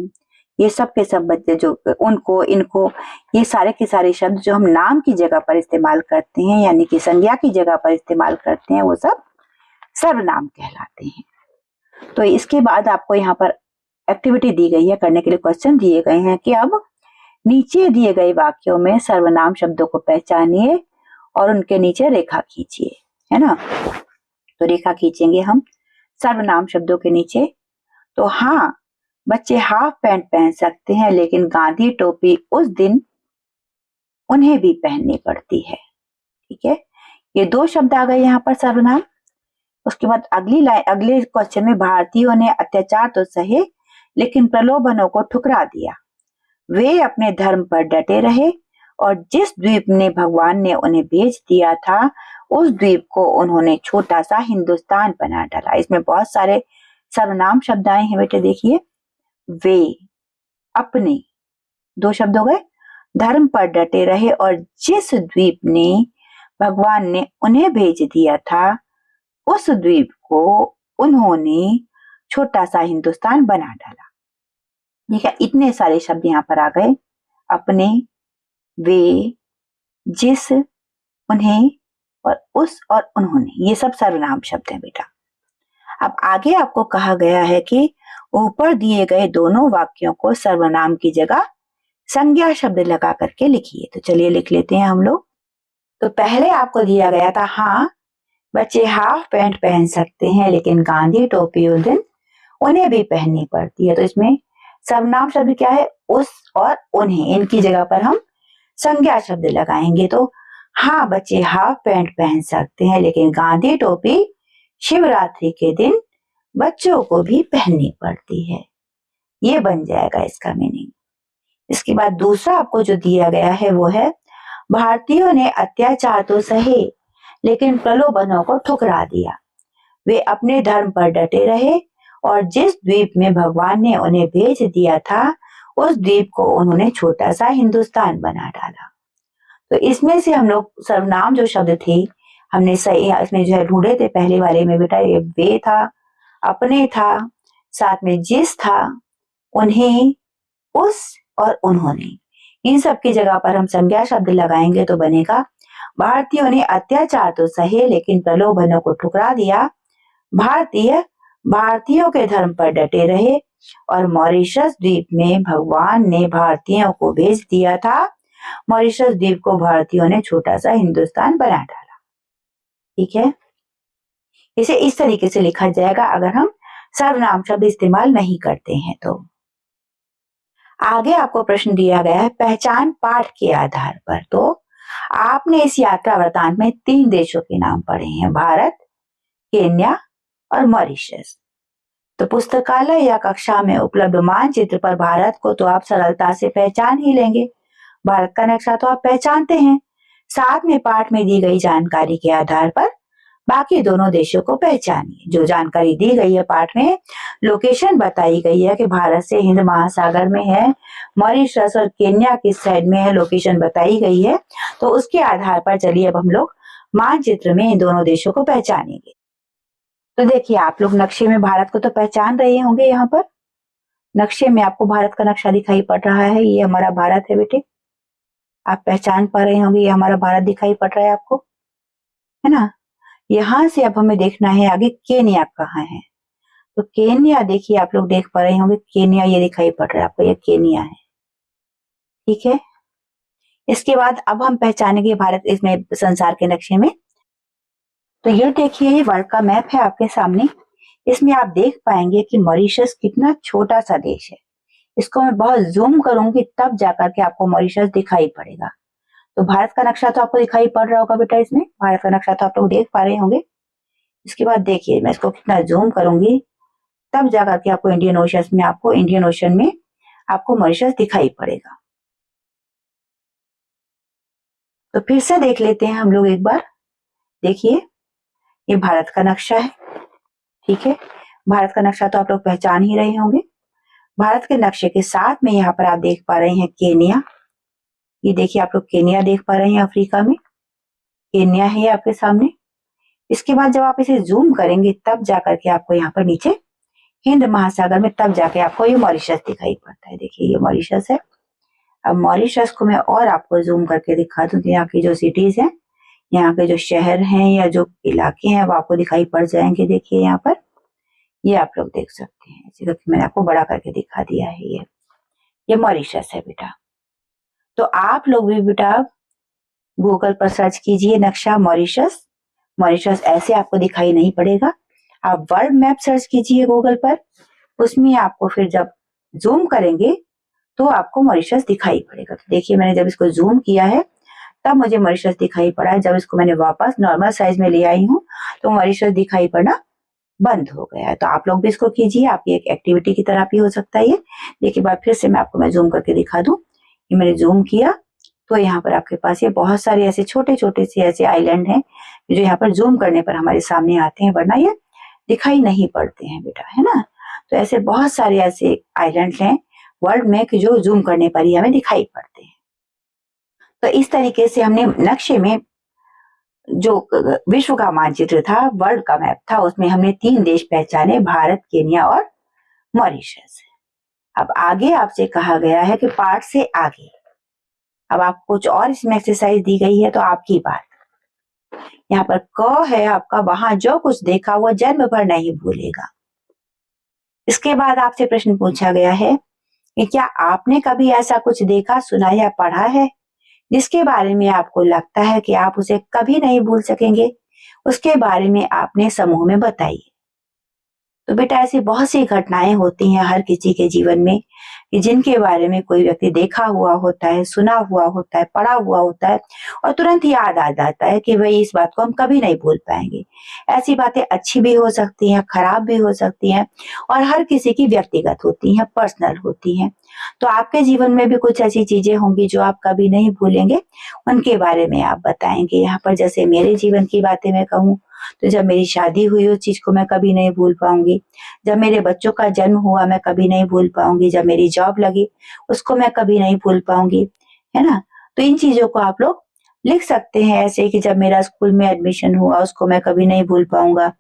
ये सब के सब बच्चे, जो उनको, इनको, ये सारे के सारे शब्द जो हम नाम की जगह पर इस्तेमाल करते हैं, यानी कि संज्ञा की जगह पर इस्तेमाल करते हैं, वो सब सर्वनाम कहलाते हैं। तो इसके बाद आपको यहाँ पर एक्टिविटी दी गई है, करने के लिए क्वेश्चन दिए गए हैं कि अब नीचे दिए गए वाक्यों में सर्वनाम शब्दों को पहचानिए और उनके नीचे रेखा खींचिए, है ना। तो रेखा खींचेंगे हम सर्वनाम शब्दों के नीचे। तो हाँ, बच्चे हाफ पैंट पहन सकते हैं, लेकिन गांधी टोपी उस दिन उन्हें भी पहननी पड़ती है। ठीक है, ये दो शब्द आ गए यहाँ पर सर्वनाम। उसके बाद अगली लाइन, अगले क्वेश्चन में, भारतीयों ने अत्याचार तो सहे लेकिन प्रलोभनों को ठुकरा दिया, वे अपने धर्म पर डटे रहे और जिस द्वीप ने भगवान ने उन्हें भेज दिया था उस द्वीप को उन्होंने छोटा सा हिंदुस्तान बना डाला। इसमें बहुत सारे सर्वनाम शब्द आए हैं बेटे, देखिए, वे, अपने, दो शब्द हो गए, धर्म पर डटे रहे और जिस द्वीप ने भगवान ने उन्हें भेज दिया था उस द्वीप को उन्होंने छोटा सा हिंदुस्तान बना डाला। ठीक है, इतने सारे शब्द यहाँ पर आ गए, अपने, वे, जिस, उन्हें और उस और उन्होंने, ये सब सर्वनाम शब्द हैं बेटा। अब आगे आपको कहा गया है कि ऊपर दिए गए दोनों वाक्यों को सर्वनाम की जगह संज्ञा शब्द लगा करके लिखिए। तो चलिए लिख लेते हैं हम लोग। तो पहले आपको दिया गया था, हाँ, बच्चे हाफ पैंट पहन सकते हैं, लेकिन गांधी टोपी उस दिन उन्हें भी पहननी पड़ती है। तो इसमें सर्वनाम शब्द क्या है? उस और उन्हें, इनकी जगह पर हम संज्ञा शब्द लगाएंगे तो हाँ बच्चे हाफ पैंट पहन सकते हैं, लेकिन गांधी टोपी शिवरात्रि के दिन बच्चों को भी पहननी पड़ती है। ये बन जाएगा इसका मीनिंग। इसके बाद दूसरा आपको जो दिया गया है वो है, भारतीयों ने अत्याचार तो सहे लेकिन प्रलोभनों को ठुकरा दिया। वे अपने धर्म पर डटे रहे और जिस द्वीप में भगवान ने उन्हें भेज दिया था उस द्वीप को उन्होंने छोटा सा हिंदुस्तान बना डाला। तो इसमें से हम लोग सर्वनाम जो शब्द थे हमने सही इसमें जो है ढूंढे थे पहले वाले में बेटा, ये वे था, अपने था, साथ में जिस था, उन्हें, उस और उन्होंने। इन सब की जगह पर हम संज्ञा शब्द लगाएंगे तो बनेगा, भारतीयों ने अत्याचार तो सहे लेकिन प्रलोभनों को ठुकरा दिया। भारतीय भारतीयों के धर्म पर डटे रहे और मॉरिशस द्वीप में भगवान ने भारतीयों को भेज दिया था। मॉरिशस द्वीप को भारतीयों ने छोटा सा हिंदुस्तान बना डाला। ठीक है, इसे इस तरीके से लिखा जाएगा अगर हम सर्वनाम शब्द इस्तेमाल नहीं करते हैं तो। आगे आपको प्रश्न दिया गया है पहचान पाठ के आधार पर। तो आपने इस यात्रा वृतांत में 3 देशों के नाम पढ़े हैं, भारत, केन्या और मॉरिशस। तो पुस्तकालय या कक्षा में उपलब्ध मानचित्र पर भारत को तो आप सरलता से पहचान ही लेंगे, भारत का नक्शा तो आप पहचानते हैं। साथ में पाठ में दी गई जानकारी के आधार पर बाकी दोनों देशों को पहचानिए। जो जानकारी दी गई है पाठ में, लोकेशन बताई गई है कि भारत से हिंद महासागर में है, मॉरिशस और केन्या किस साइड में है लोकेशन बताई गई है, तो उसके आधार पर चलिए अब हम लोग मानचित्र में इन दोनों देशों को पहचानेंगे। तो देखिए आप लोग नक्शे में भारत को तो पहचान रहे होंगे, यहाँ पर नक्शे में आपको भारत का नक्शा दिखाई पड़ रहा है, ये हमारा भारत है बेटे, आप पहचान पा रहे होंगे, ये हमारा भारत दिखाई पड़ रहा है आपको, है ना। यहाँ से अब हमें देखना है आगे केन्या कहाँ है। तो केन्या देखिए आप लोग देख पा रहे होंगे, केन्या ये दिखाई पड़ रहा है आपको, ये केन्या है। ठीक है, इसके बाद अब हम पहचानेंगे भारत इसमें संसार के नक्शे में। तो ये देखिए ये वर्ल्ड का मैप है आपके सामने, इसमें आप देख पाएंगे कि मॉरिशस कितना छोटा सा देश है। इसको मैं बहुत जूम करूंगी तब जाकर के आपको मॉरिशस दिखाई पड़ेगा। तो भारत का नक्शा तो आपको दिखाई पड़ रहा होगा बेटा, इसमें भारत का नक्शा तो आप लोग देख पा रहे होंगे। इसके बाद देखिए मैं इसको कितना जूम करूंगी तब जाकर के आपको इंडियन ओशन में आपको मॉरिशस दिखाई पड़ेगा। तो फिर से देख लेते हैं हम लोग एक बार। देखिए ये भारत का नक्शा है, ठीक है, भारत का नक्शा तो आप लोग पहचान ही रहे होंगे। भारत के नक्शे के साथ में यहाँ पर आप देख पा रहे हैं केन्या, ये देखिए आप लोग केन्या देख पा रहे हैं, अफ्रीका में केन्या है ये आपके सामने। इसके बाद जब आप इसे जूम करेंगे तब जाकर के आपको यहाँ पर नीचे हिंद महासागर में तब जाके आपको ये मॉरिशस दिखाई पड़ता है। देखिए ये मॉरिशस है। अब मॉरिशस को मैं और आपको जूम करके दिखा दूं, यहाँ की जो सिटीज हैं, यहाँ के जो शहर हैं या जो इलाके हैं वो आपको दिखाई पड़ जाएंगे। देखिए यहाँ पर ये आप लोग देख सकते हैं, इसी करके मैंने आपको बड़ा करके दिखा दिया है। ये मॉरिशस है बेटा। तो आप लोग भी बेटा गूगल पर सर्च कीजिए नक्शा मॉरिशस। मॉरिशस ऐसे आपको दिखाई नहीं पड़ेगा, आप वर्ल्ड मैप सर्च कीजिए गूगल पर, उसमें आपको फिर जब जूम करेंगे तो आपको मॉरिशस दिखाई पड़ेगा। तो देखिए मैंने जब इसको जूम किया है तब मुझे मॉरिशस दिखाई पड़ा है, जब इसको मैंने वापस नॉर्मल साइज में ले आई हूँ तो मॉरिशस दिखाई पड़ना बंद हो गया है। तो आप लोग भी इसको कीजिए, आपकी एक एक्टिविटी की तरह भी हो सकता है ये। देखिए बार फिर से मैं आपको जूम करके दिखा दूं, ये मैंने जूम किया तो यहाँ पर आपके पास ये बहुत सारे ऐसे छोटे छोटे से ऐसे आइलैंड हैं जो यहाँ पर जूम करने पर हमारे सामने आते हैं, वरना ये दिखाई नहीं पड़ते हैं बेटा, है ना। तो ऐसे बहुत सारे ऐसे आइलैंड हैं वर्ल्ड में कि जो जूम करने पर ही हमें दिखाई पड़ते हैं। तो इस तरीके से हमने नक्शे में जो विश्व का मानचित्र था, वर्ल्ड का मैप था, उसमें हमने 3 देश पहचाने, भारत, केन्या और मॉरिशस। अब आगे आपसे कहा गया है कि पार्ट से आगे अब आप कुछ और इसमें एक्सरसाइज दी गई है, तो आपकी बात। यहाँ पर क है आपका, वहां जो कुछ देखा वो जन्म भर नहीं भूलेगा। इसके बाद आपसे प्रश्न पूछा गया है कि क्या आपने कभी ऐसा कुछ देखा, सुना या पढ़ा है जिसके बारे में आपको लगता है कि आप उसे कभी नहीं भूल सकेंगे, उसके बारे में आपने समूह में बताइए। तो बेटा ऐसी बहुत सी घटनाएं होती हैं हर किसी के जीवन में कि जिनके बारे में कोई व्यक्ति देखा हुआ होता है, सुना हुआ होता है, पढ़ा हुआ होता है और तुरंत याद आ जाता है कि भाई इस बात को हम कभी नहीं भूल पाएंगे। ऐसी बातें अच्छी भी हो सकती हैं, खराब भी हो सकती हैं और हर किसी की व्यक्तिगत होती हैं, पर्सनल होती हैं। तो आपके जीवन में भी कुछ ऐसी चीजें होंगी जो आप कभी नहीं भूलेंगे, उनके बारे में आप बताएंगे। यहाँ पर जैसे मेरे जीवन की बातें मैं कहूँ तो जब मेरी शादी हुई उस चीज को मैं कभी नहीं भूल पाऊंगी। जब मेरे बच्चों का जन्म हुआ मैं कभी नहीं भूल पाऊंगी। जब मेरी जॉब लगी उसको मैं कभी नहीं भूल पाऊंगी, है ना। तो इन चीजों को आप लोग लिख सकते हैं ऐसे कि जब मेरा स्कूल में एडमिशन हुआ उसको मैं कभी नहीं भूल पाऊंगा।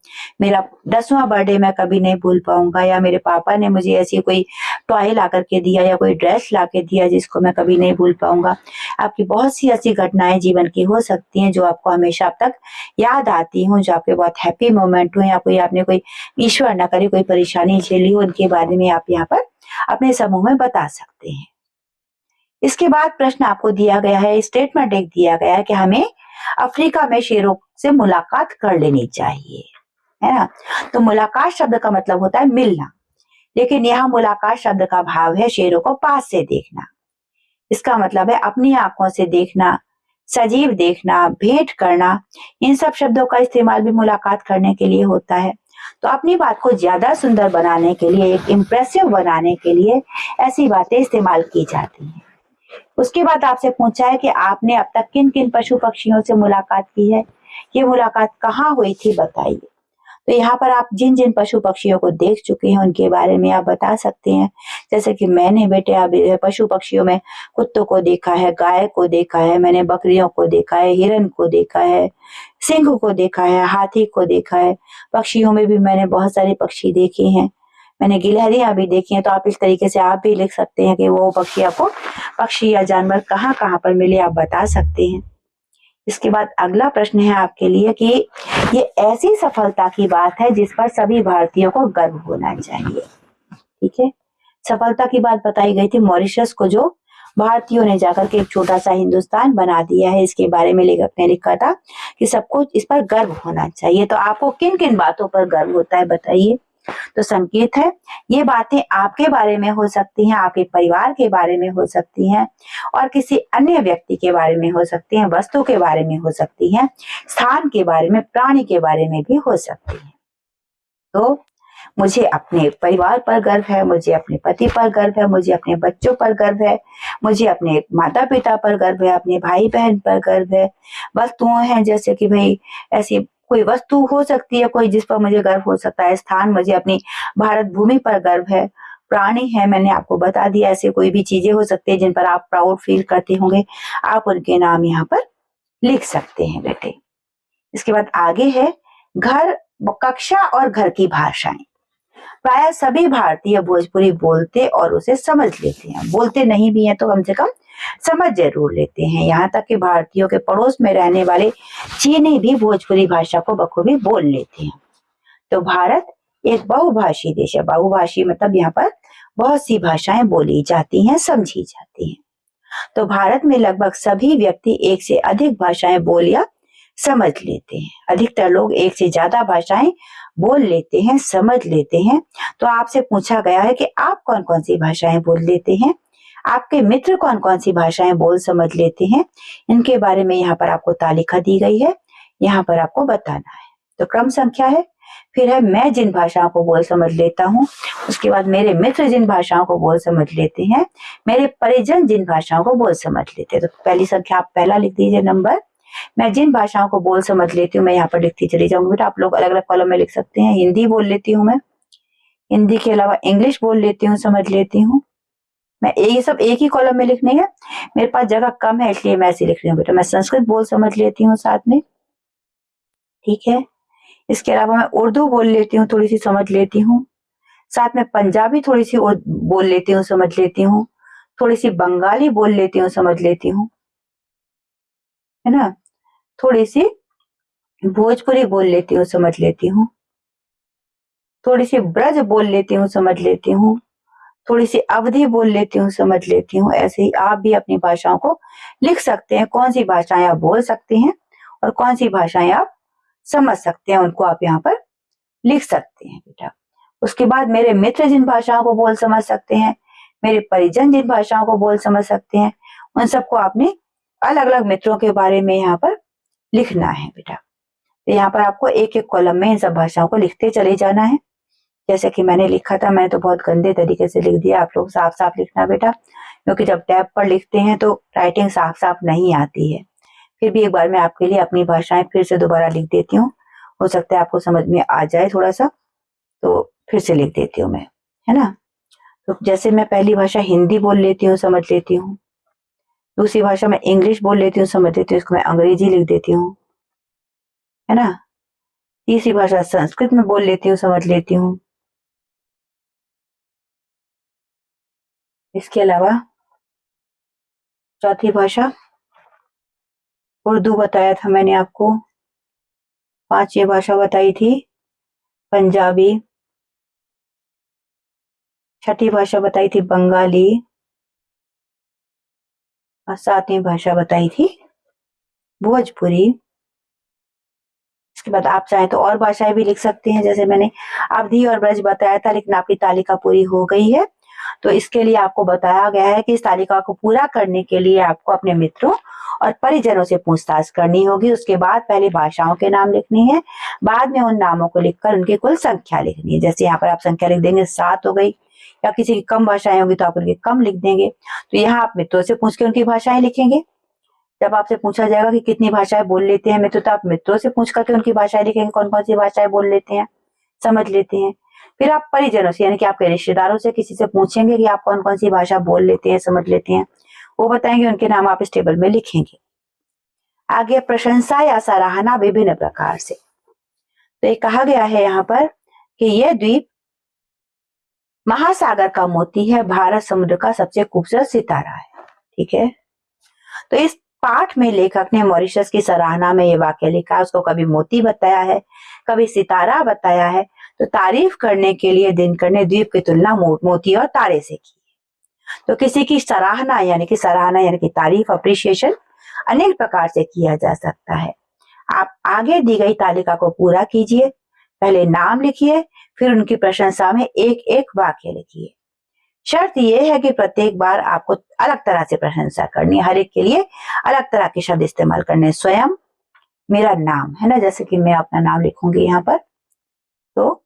मेरा 10वां बर्थडे मैं कभी नहीं भूल पाऊंगा, या मेरे पापा ने मुझे ऐसी कोई टॉय ला करके दिया या कोई ड्रेस ला के दिया जिसको मैं कभी नहीं भूल पाऊंगा। आपकी बहुत सी ऐसी घटनाएं जीवन की हो सकती हैं जो आपको हमेशा अब तक याद आती हूँ, जो आपके बहुत हैप्पी मोमेंट हो, या कोई आपने कोई ईश्वर न करे कोई परेशानी झेली हो, उनके बारे में आप यहाँ पर अपने समूह में बता सकते हैं। इसके बाद प्रश्न आपको दिया गया है, स्टेटमेंट एक दिया गया है कि हमें अफ्रीका में शेरों से मुलाकात कर लेनी चाहिए, है ना। तो मुलाकात शब्द का मतलब होता है मिलना, लेकिन यहाँ मुलाकात शब्द का भाव है शेरों को पास से देखना। इसका मतलब है अपनी आंखों से देखना, सजीव देखना, भेंट करना। इन सब शब्दों का इस्तेमाल भी मुलाकात करने के लिए होता है। तो अपनी बात को ज्यादा सुंदर बनाने के लिए, एक इम्प्रेसिव बनाने के लिए ऐसी बातें इस्तेमाल की जाती हैं। उसके बाद आपसे पूछा है कि आपने अब तक किन किन पशु पक्षियों से मुलाकात की है, ये मुलाकात कहाँ हुई थी बताइए। तो यहाँ पर आप जिन जिन पशु पक्षियों को देख चुके हैं उनके बारे में आप बता सकते हैं। जैसे कि मैंने बेटे अब पशु पक्षियों में कुत्तों को देखा है, गाय को देखा है, मैंने बकरियों को देखा है, हिरन को देखा है, सिंह को देखा है, हाथी को देखा है। पक्षियों में भी मैंने बहुत सारे पक्षी देखे हैं, मैंने गिलहरियां भी देखी हैं। तो आप इस तरीके से आप भी लिख सकते हैं कि वो पक्षी आपको, पक्षी या जानवर कहाँ कहाँ पर मिले आप बता सकते हैं। इसके बाद अगला प्रश्न है आपके लिए कि ये ऐसी सफलता की बात है जिस पर सभी भारतीयों को गर्व होना चाहिए। ठीक है, सफलता की बात बताई गई थी मॉरिशस को, जो भारतीयों ने जाकर के एक छोटा सा हिंदुस्तान बना दिया है। इसके बारे में लेखक ने लिखा था कि सबको इस पर गर्व होना चाहिए। तो आपको किन किन बातों पर गर्व होता है बताइए। तो संकेत है, ये बातें आपके बारे में हो सकती हैं, आपके परिवार के बारे में हो सकती हैं, और किसी अन्य व्यक्ति के बारे में हो सकती हैं, वस्तु के बारे में हो सकती हैं, स्थान के बारे में, प्राणी के बारे में भी हो सकती हैं। तो मुझे अपने परिवार पर गर्व है, मुझे अपने पति पर गर्व है, मुझे अपने बच्चों पर गर्व है, मुझे अपने माता पिता पर गर्व है, अपने भाई बहन पर गर्व है। वस्तुएं हैं जैसे कि भाई ऐसी कोई वस्तु हो सकती है कोई जिस पर मुझे गर्व हो सकता है। स्थान, मुझे अपनी भारत भूमि पर गर्व है। प्राणी है, मैंने आपको बता दिया, ऐसे कोई भी चीजें हो सकती है जिन पर आप प्राउड फील करते होंगे, आप उनके नाम यहाँ पर लिख सकते हैं बेटे। इसके बाद आगे है घर, कक्षा और घर की भाषाएं। प्राय सभी भारतीय भोजपुरी बोलते और उसे समझ लेते हैं, बोलते नहीं भी हैं तो कम से कम समझ जरूर लेते हैं। यहाँ तक कि भारतीयों के पड़ोस में रहने वाले चीनी भी भोजपुरी भाषा को बखूबी बोल लेते हैं। तो भारत एक बहुभाषी देश है। बहुभाषी मतलब यहाँ पर बहुत सी भाषाएं बोली जाती हैं, समझी जाती हैं। तो भारत में लगभग सभी व्यक्ति एक से अधिक भाषाएं बोल या समझ लेते हैं। अधिकतर लोग एक से ज्यादा भाषाएं बोल लेते हैं, समझ लेते हैं। तो आपसे पूछा गया है कि आप कौन कौन सी भाषाएं बोल लेते हैं, आपके मित्र कौन कौन सी भाषाएं बोल समझ लेते हैं। इनके बारे में यहाँ पर आपको तालिका दी गई है, यहाँ पर आपको बताना है। तो क्रम संख्या है, फिर है मैं जिन भाषाओं को बोल समझ लेता हूँ, उसके बाद मेरे मित्र जिन भाषाओं को बोल समझ लेते हैं, मेरे परिजन जिन भाषाओं को बोल समझ लेते हैं। तो पहली संख्या आप पहला लिख दीजिए नंबर, मैं जिन भाषाओं को बोल समझ लेती हूँ, मैं यहाँ पर लिखती चली जाऊंगी बेटा। आप लोग अलग अलग कॉलम में लिख सकते हैं। हिंदी बोल लेती हूँ मैं, हिंदी के अलावा इंग्लिश बोल लेती हूँ, समझ लेती हूँ मैं। ये सब एक ही कॉलम में लिखने है, मेरे पास जगह कम है इसलिए मैं ऐसे लिख रही हूँ बेटा। मैं संस्कृत बोल समझ लेती हूँ साथ में, ठीक है। इसके अलावा मैं उर्दू बोल लेती हूँ, थोड़ी सी समझ लेती हूँ। साथ में पंजाबी थोड़ी सी बोल लेती हूँ, समझ लेती हूँ। थोड़ी सी बंगाली बोल लेती हूँ, समझ लेती हूँ, है ना। थोड़ी सी भोजपुरी बोल लेती हूँ, समझ लेती हूँ। थोड़ी सी ब्रज बोल लेती हूँ, समझ लेती हूँ। थोड़ी सी अवधी बोल लेती हूँ, समझ लेती हूँ। ऐसे ही आप भी अपनी भाषाओं को लिख सकते हैं, कौन सी भाषाएं आप बोल सकते हैं और कौन सी भाषाएं आप समझ सकते हैं, उनको आप यहाँ पर लिख सकते हैं बेटा। उसके बाद मेरे मित्र जिन भाषाओं को बोल समझ सकते हैं, मेरे परिजन जिन भाषाओं को बोल समझ सकते हैं, उन सबको आपने अलग अलग मित्रों के बारे में यहाँ पर लिखना है बेटा। तो यहाँ पर आपको एक एक कॉलम में इन सब भाषाओं को लिखते चले जाना है। जैसे कि मैंने लिखा था, मैंने तो बहुत गंदे तरीके से लिख दिया, आप लोग साफ साफ लिखना बेटा, क्योंकि जब टैब पर लिखते हैं तो राइटिंग साफ साफ नहीं आती है। फिर भी एक बार मैं आपके लिए अपनी भाषाएं फिर से दोबारा लिख देती हूँ, हो सकता है आपको समझ में आ जाए थोड़ा सा, तो फिर से लिख देती हूँ मैं, है ना। तो जैसे मैं पहली भाषा हिंदी बोल लेती हूँ, समझ लेती हूँ, दूसरी भाषा में इंग्लिश बोल लेती हूँ, समझ लेती हूँ, इसको मैं अंग्रेजी लिख देती हूँ, है ना। तीसरी भाषा संस्कृत में बोल लेती हूँ, समझ लेती हूँ। इसके अलावा चौथी भाषा उर्दू बताया था मैंने आपको, पांचवी भाषा बताई थी पंजाबी, छठी भाषा बताई थी बंगाली, और सातवीं भाषा बताई थी भोजपुरी। इसके बाद आप चाहे तो और भाषाएं भी लिख सकते हैं, जैसे मैंने अवधी और ब्रज बताया था, लेकिन आपकी तालिका पूरी हो गई है। तो इसके लिए आपको बताया गया है कि इस तालिका को पूरा करने के लिए आपको अपने मित्रों और परिजनों से पूछताछ करनी होगी। उसके बाद पहले भाषाओं के नाम लिखने हैं, बाद में उन नामों को लिखकर उनकी कुल संख्या लिखनी है। जैसे यहाँ पर आप संख्या लिख देंगे 7 हो गई, या किसी की कम भाषाएं होंगी तो आप उनकी कम लिख देंगे। तो यहाँ आप मित्रों से पूछ के उनकी भाषाएं लिखेंगे। जब आपसे पूछा जाएगा कि कितनी भाषाएं बोल लेते हैं मित्र, तो आप मित्रों से पूछ करके उनकी भाषाएं लिखेंगे, कौन कौन सी भाषाएं बोल लेते हैं, समझ लेते हैं। फिर आप परिजनों से, यानी कि आपके रिश्तेदारों से किसी से पूछेंगे कि आप कौन कौन सी भाषा बोल लेते हैं, समझ लेते हैं, वो बताएंगे, उनके नाम आप इस टेबल में लिखेंगे। आगे प्रशंसा या सराहना विभिन्न प्रकार से। तो ये कहा गया है यहाँ पर कि यह द्वीप महासागर का मोती है, भारत समुद्र का सबसे खूबसूरत सितारा है। ठीक है, तो इस पाठ में लेखक ने मॉरिशस की सराहना में ये वाक्य लिखा है, उसको कभी मोती बताया है, कभी सितारा बताया है। तो तारीफ करने के लिए दिनकर ने द्वीप की तुलना मोती और तारे से की। तो किसी की सराहना यानी कि तारीफ, अप्रिशिएशन अनेक प्रकार से किया जा सकता है। आप आगे दी गई तालिका को पूरा कीजिए, पहले नाम लिखिए, फिर उनकी प्रशंसा में एक एक वाक्य लिखिए। शर्त यह है कि प्रत्येक बार आपको अलग तरह से प्रशंसा करनी है, हर एक के लिए अलग तरह के शब्द इस्तेमाल करने। स्वयं, मेरा नाम, है ना, जैसे कि मैं अपना नाम लिखूंगी यहाँ पर, तो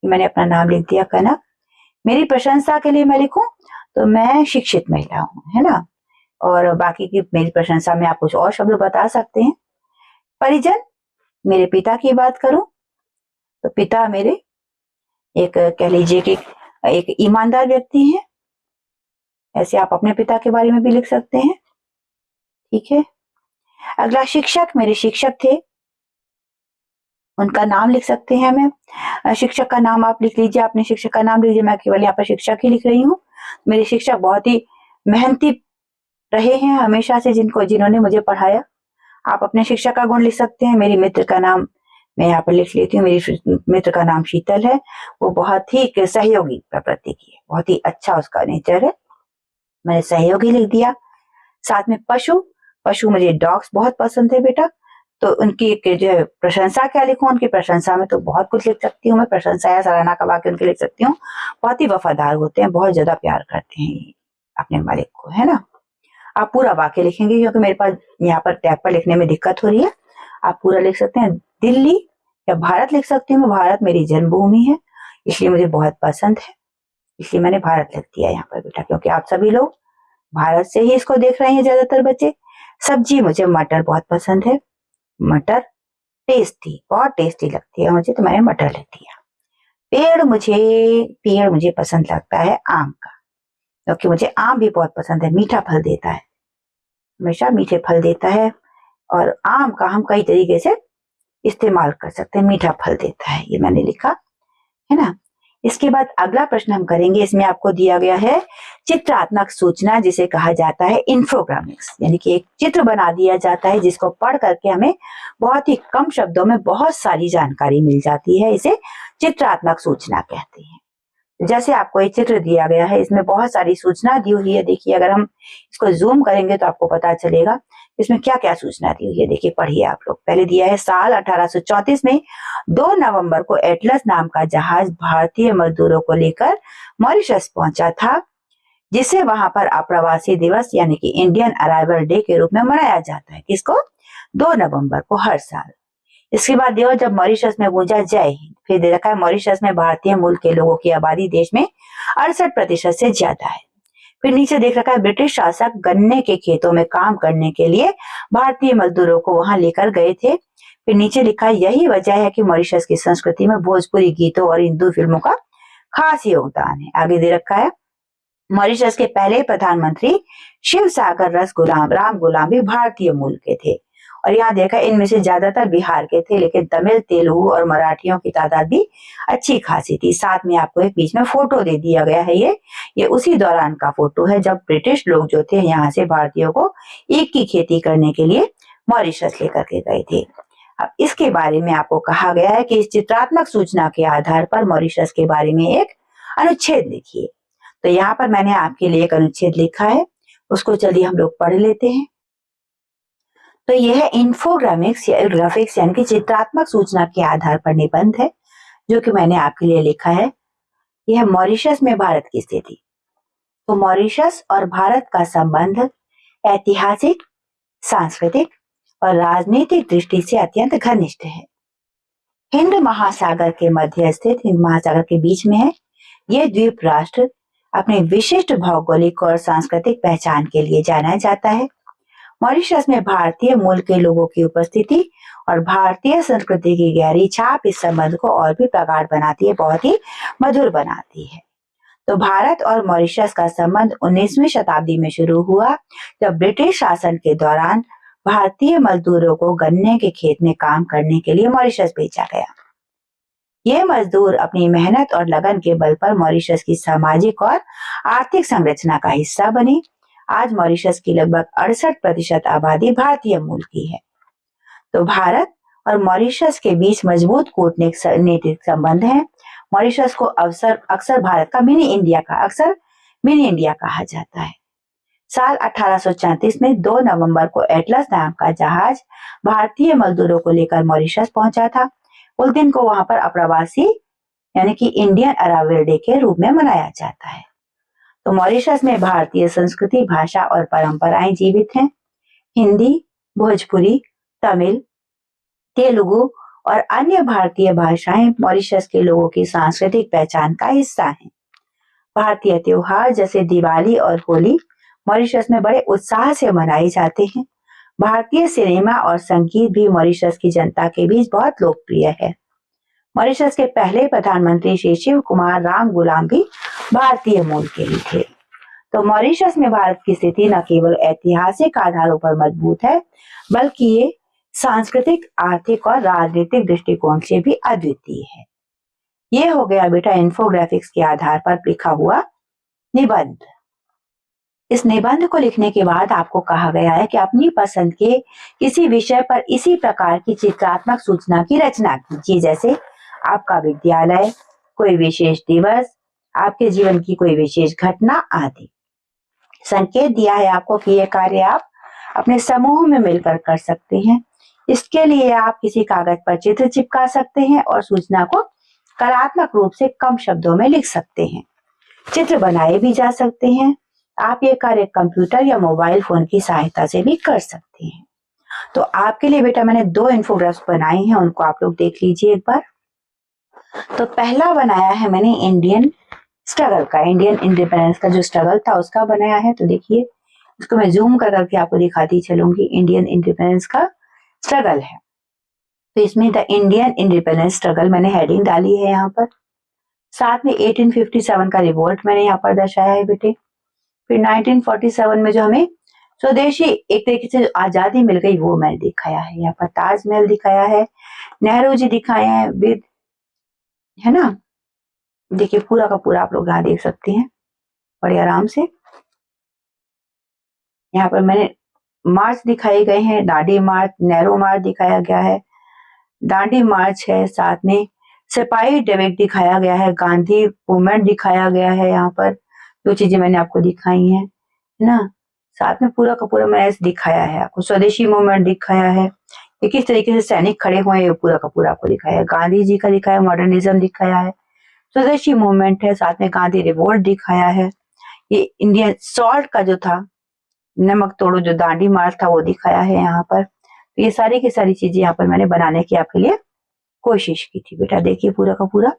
मैंने अपना नाम लिख दिया कनक। मेरी प्रशंसा के लिए मैं लिखूं तो मैं शिक्षित महिला हूं, है ना। और बाकी की मेरी प्रशंसा में आप कुछ और शब्द बता सकते हैं। परिजन, मेरे पिता की बात करूं तो पिता मेरे एक, कह लीजिए कि एक ईमानदार व्यक्ति है, ऐसे आप अपने पिता के बारे में भी लिख सकते हैं। ठीक है, अगला शिक्षक, मेरे शिक्षक थे, उनका नाम लिख सकते हैं हमें। शिक्षक का नाम आप लिख लीजिए, अपने शिक्षक का नाम लीजिए, मैं केवल यहाँ पर शिक्षक ही लिख रही हूँ। मेरे शिक्षक बहुत ही मेहनती रहे हैं हमेशा से, जिन्होंने मुझे पढ़ाया। आप अपने शिक्षक का गुण लिख सकते हैं। मेरी मित्र का नाम मैं यहाँ पर लिख लेती हूँ, मेरी मित्र का नाम शीतल है, वो बहुत ही सहयोगी प्रकृति की है, बहुत ही अच्छा उसका नेचर है, मैंने सहयोगी लिख दिया। साथ में पशु मुझे डॉग्स बहुत पसंद है बेटा, तो उनकी जो है प्रशंसा क्या लिखूं, उनकी प्रशंसा में तो बहुत कुछ लिख सकती हूँ मैं, प्रशंसा या सराहना का वाक्य उनके लिख सकती हूँ। बहुत ही वफादार होते हैं, बहुत ज्यादा प्यार करते हैं अपने मालिक को, है ना। आप पूरा वाक्य लिखेंगे, क्योंकि मेरे पास यहाँ पर टैब पर लिखने में दिक्कत हो रही है। आप पूरा लिख सकते हैं। दिल्ली या भारत लिख सकती हूँ, भारत मेरी जन्मभूमि है, इसलिए मुझे बहुत पसंद है, इसलिए मैंने भारत लिख दिया यहाँ पर बेटा, क्योंकि आप सभी लोग भारत से ही इसको देख रहे हैं ज्यादातर बच्चे। सब्जी, मुझे मटर बहुत पसंद है, मटर टेस्टी, बहुत टेस्टी लगती है मुझे, तो मैंने मटर लिख दिया। पेड़ मुझे पसंद लगता है आम का, क्योंकि मुझे आम भी बहुत पसंद है, मीठा फल देता है, हमेशा मीठे फल देता है। और आम का हम कई तरीके से इस्तेमाल कर सकते हैं, मीठा फल देता है, ये मैंने लिखा, है ना। इसके बाद अगला प्रश्न हम करेंगे, इसमें आपको दिया गया है चित्रात्मक सूचना, जिसे कहा जाता है इन्फोग्राफिक्स, यानी कि एक चित्र बना दिया जाता है जिसको पढ़ करके हमें बहुत ही कम शब्दों में बहुत सारी जानकारी मिल जाती है, इसे चित्रात्मक सूचना कहते हैं। जैसे आपको ये चित्र दिया गया है, इसमें बहुत सारी सूचना दी हुई है। देखिए, अगर हम इसको जूम करेंगे तो आपको पता चलेगा इसमें क्या क्या सूचना दी हुई है। देखिए, पढ़िए आप लोग। पहले दिया है, साल 1834 में 2 नवंबर को एटलस नाम का जहाज भारतीय मजदूरों को लेकर मॉरिशस पहुंचा था, जिसे वहां पर अप्रवासी दिवस यानी कि इंडियन अराइवल डे के रूप में मनाया जाता है। किसको? 2 नवंबर को हर साल। इसके बाद देखो, जब मॉरिशस में गूंजा जय हिंद, फिर दे रखा है मॉरिशस में भारतीय मूल के लोगों की आबादी देश में 68% से ज्यादा है। फिर नीचे देख रखा है, ब्रिटिश शासक गन्ने के खेतों में काम करने के लिए भारतीय मजदूरों को वहां लेकर गए थे। फिर नीचे लिखा है, यही वजह है कि मॉरिशस की संस्कृति में भोजपुरी गीतों और हिंदू फिल्मों का खास योगदान है। आगे दे रखा है, मॉरिशस के पहले प्रधानमंत्री शिव सागर राम गुलाम भी भारतीय मूल के थे। और यहाँ देखा, इनमें से ज्यादातर बिहार के थे, लेकिन तमिल, तेलुगु और मराठियों की तादाद भी अच्छी खासी थी। साथ में आपको एक बीच में फोटो दे दिया गया है। ये उसी दौरान का फोटो है जब ब्रिटिश लोग जो थे यहाँ से भारतीयों को ईख की खेती करने के लिए मॉरिशस लेकर के गए थे। अब इसके बारे में आपको कहा गया है कि इस चित्रात्मक सूचना के आधार पर मॉरिशस के बारे में एक अनुच्छेद लिखिए। तो यहाँ पर मैंने आपके लिए एक अनुच्छेद लिखा है, उसको चलिए हम लोग पढ़ लेते हैं। तो यह इंफोग्राफिक्स या ग्राफिक्स यानी कि चित्रात्मक सूचना के आधार पर निबंध है, जो कि मैंने आपके लिए लिखा है। यह मॉरिशस में भारत की स्थिति। तो मॉरिशस और भारत का संबंध ऐतिहासिक, सांस्कृतिक और राजनीतिक दृष्टि से अत्यंत घनिष्ठ है। हिंद महासागर के मध्य स्थित, हिंद महासागर के बीच में है। यह द्वीप राष्ट्र अपने विशिष्ट भौगोलिक और सांस्कृतिक पहचान के लिए जाना जाता है। मॉरिशस में भारतीय मूल के लोगों की उपस्थिति और भारतीय संस्कृति की गहरी छाप इस संबंध को और भी प्रगाढ़ बनाती है, बहुत ही मधुर बनाती है। तो भारत और मॉरिशस का संबंध 19वीं शताब्दी में शुरू हुआ, जब ब्रिटिश शासन के दौरान भारतीय मजदूरों को गन्ने के खेत में काम करने के लिए मॉरिशस भेजा गया। ये मजदूर अपनी मेहनत और लगन के बल पर मॉरिशस की सामाजिक और आर्थिक संरचना का हिस्सा बने। आज मॉरिशस की लगभग 68% आबादी भारतीय मूल की है। तो भारत और मॉरिशस के बीच मजबूत कूटनीतिक संबंध है। मॉरिशस को अक्सर भारत का मिनी इंडिया कहा जाता है। साल 1834 में 2 नवंबर को एटलस नाम का जहाज भारतीय मजदूरों को लेकर मॉरिशस पहुंचा था। उस दिन को वहां पर अप्रवासी यानी कि इंडियन अराइवल डे के रूप में मनाया जाता है। तो मॉरिशस में भारतीय संस्कृति, भाषा और परंपराएं जीवित हैं। हिंदी, भोजपुरी, तमिल, तेलुगु और अन्य भारतीय भाषाएं मॉरिशस के लोगों की सांस्कृतिक पहचान का हिस्सा हैं। भारतीय त्योहार जैसे दिवाली और होली मॉरिशस में बड़े उत्साह से मनाए जाते हैं। भारतीय सिनेमा और संगीत भी मॉरिशस की जनता के बीच बहुत लोकप्रिय है। मॉरिशस के पहले प्रधानमंत्री श्री शिव कुमार राम गुलाम भी भारतीय मूल के ही थे। तो मॉरिशस में भारत की स्थिति न केवल ऐतिहासिक आधारों पर मजबूत है, बल्कि ये सांस्कृतिक, आर्थिक और राजनीतिक दृष्टिकोण से भी अद्वितीय है। ये हो गया बेटा इन्फोग्राफिक्स के आधार पर लिखा हुआ निबंध। इस निबंध को लिखने के बाद आपको कहा गया है कि अपनी पसंद के किसी विषय पर इसी प्रकार की चित्रात्मक सूचना की रचना कीजिए, जैसे आपका विद्यालय, कोई विशेष दिवस, आपके जीवन की कोई विशेष घटना आदि। संकेत दिया है आपको कि यह कार्य आप अपने समूह में मिलकर कर सकते हैं। इसके लिए आप किसी कागज पर चित्र चिपका सकते हैं और सूचना को कलात्मक रूप से कम शब्दों में लिख सकते हैं। चित्र बनाए भी जा सकते हैं। आप ये कार्य कंप्यूटर या मोबाइल फोन की सहायता से भी कर सकते हैं। तो आपके लिए बेटा मैंने 2 इन्फोग्राफ्स बनाई हैं, उनको आप लोग देख लीजिए एक बार। तो पहला बनाया है मैंने इंडियन स्ट्रगल का, इंडियन इंडिपेंडेंस का जो स्ट्रगल था उसका बनाया है। तो देखिए, इसको मैं जूम करके आपको दिखाती चलूंगी। इंडियन इंडिपेंडेंस का स्ट्रगल है, तो इसमें द इंडियन इंडिपेंडेंस स्ट्रगल मैंने हेडिंग डाली है यहाँ पर। साथ में 1857 का रिवोल्ट मैंने यहाँ पर दर्शाया है बेटे। फिर 1947 में जो हमें स्वदेशी एक तरीके से आजादी मिल गई वो मैंने दिखाया है। यहाँ पर ताजमहल दिखाया है, नेहरू जी दिखाए हैं विद, है ना। देखिए पूरा का पूरा आप लोग यहाँ देख सकते हैं बड़े आराम से। यहाँ पर मैंने मार्च दिखाए गए हैं, दांडी मार्च, नेहरू मार्च दिखाया गया है, दांडी मार्च है, साथ में सिपाही डिबेट दिखाया गया है, गांधी मूवमेंट दिखाया गया है, यहाँ पर जो चीजें मैंने आपको दिखाई है ना, साथ में पूरा का पूरा मैंने ऐसे दिखाया है आपको। स्वदेशी मूवमेंट दिखाया है कि किस तरीके से सैनिक खड़े हुए हैं, ये पूरा का पूरा आपको दिखाया है। गांधी जी का दिखाया, मॉडर्निज्म दिखाया है, स्वदेशी मूवमेंट है, साथ में गांधी रिवोल्ट दिखाया है, ये इंडियन सॉल्ट का जो था, नमक तोड़ो जो दांडी मार्च था वो दिखाया है यहाँ पर। तो ये सारी की सारी चीजें यहाँ पर मैंने बनाने की आपके लिए कोशिश की थी बेटा। देखिए पूरा का पूरा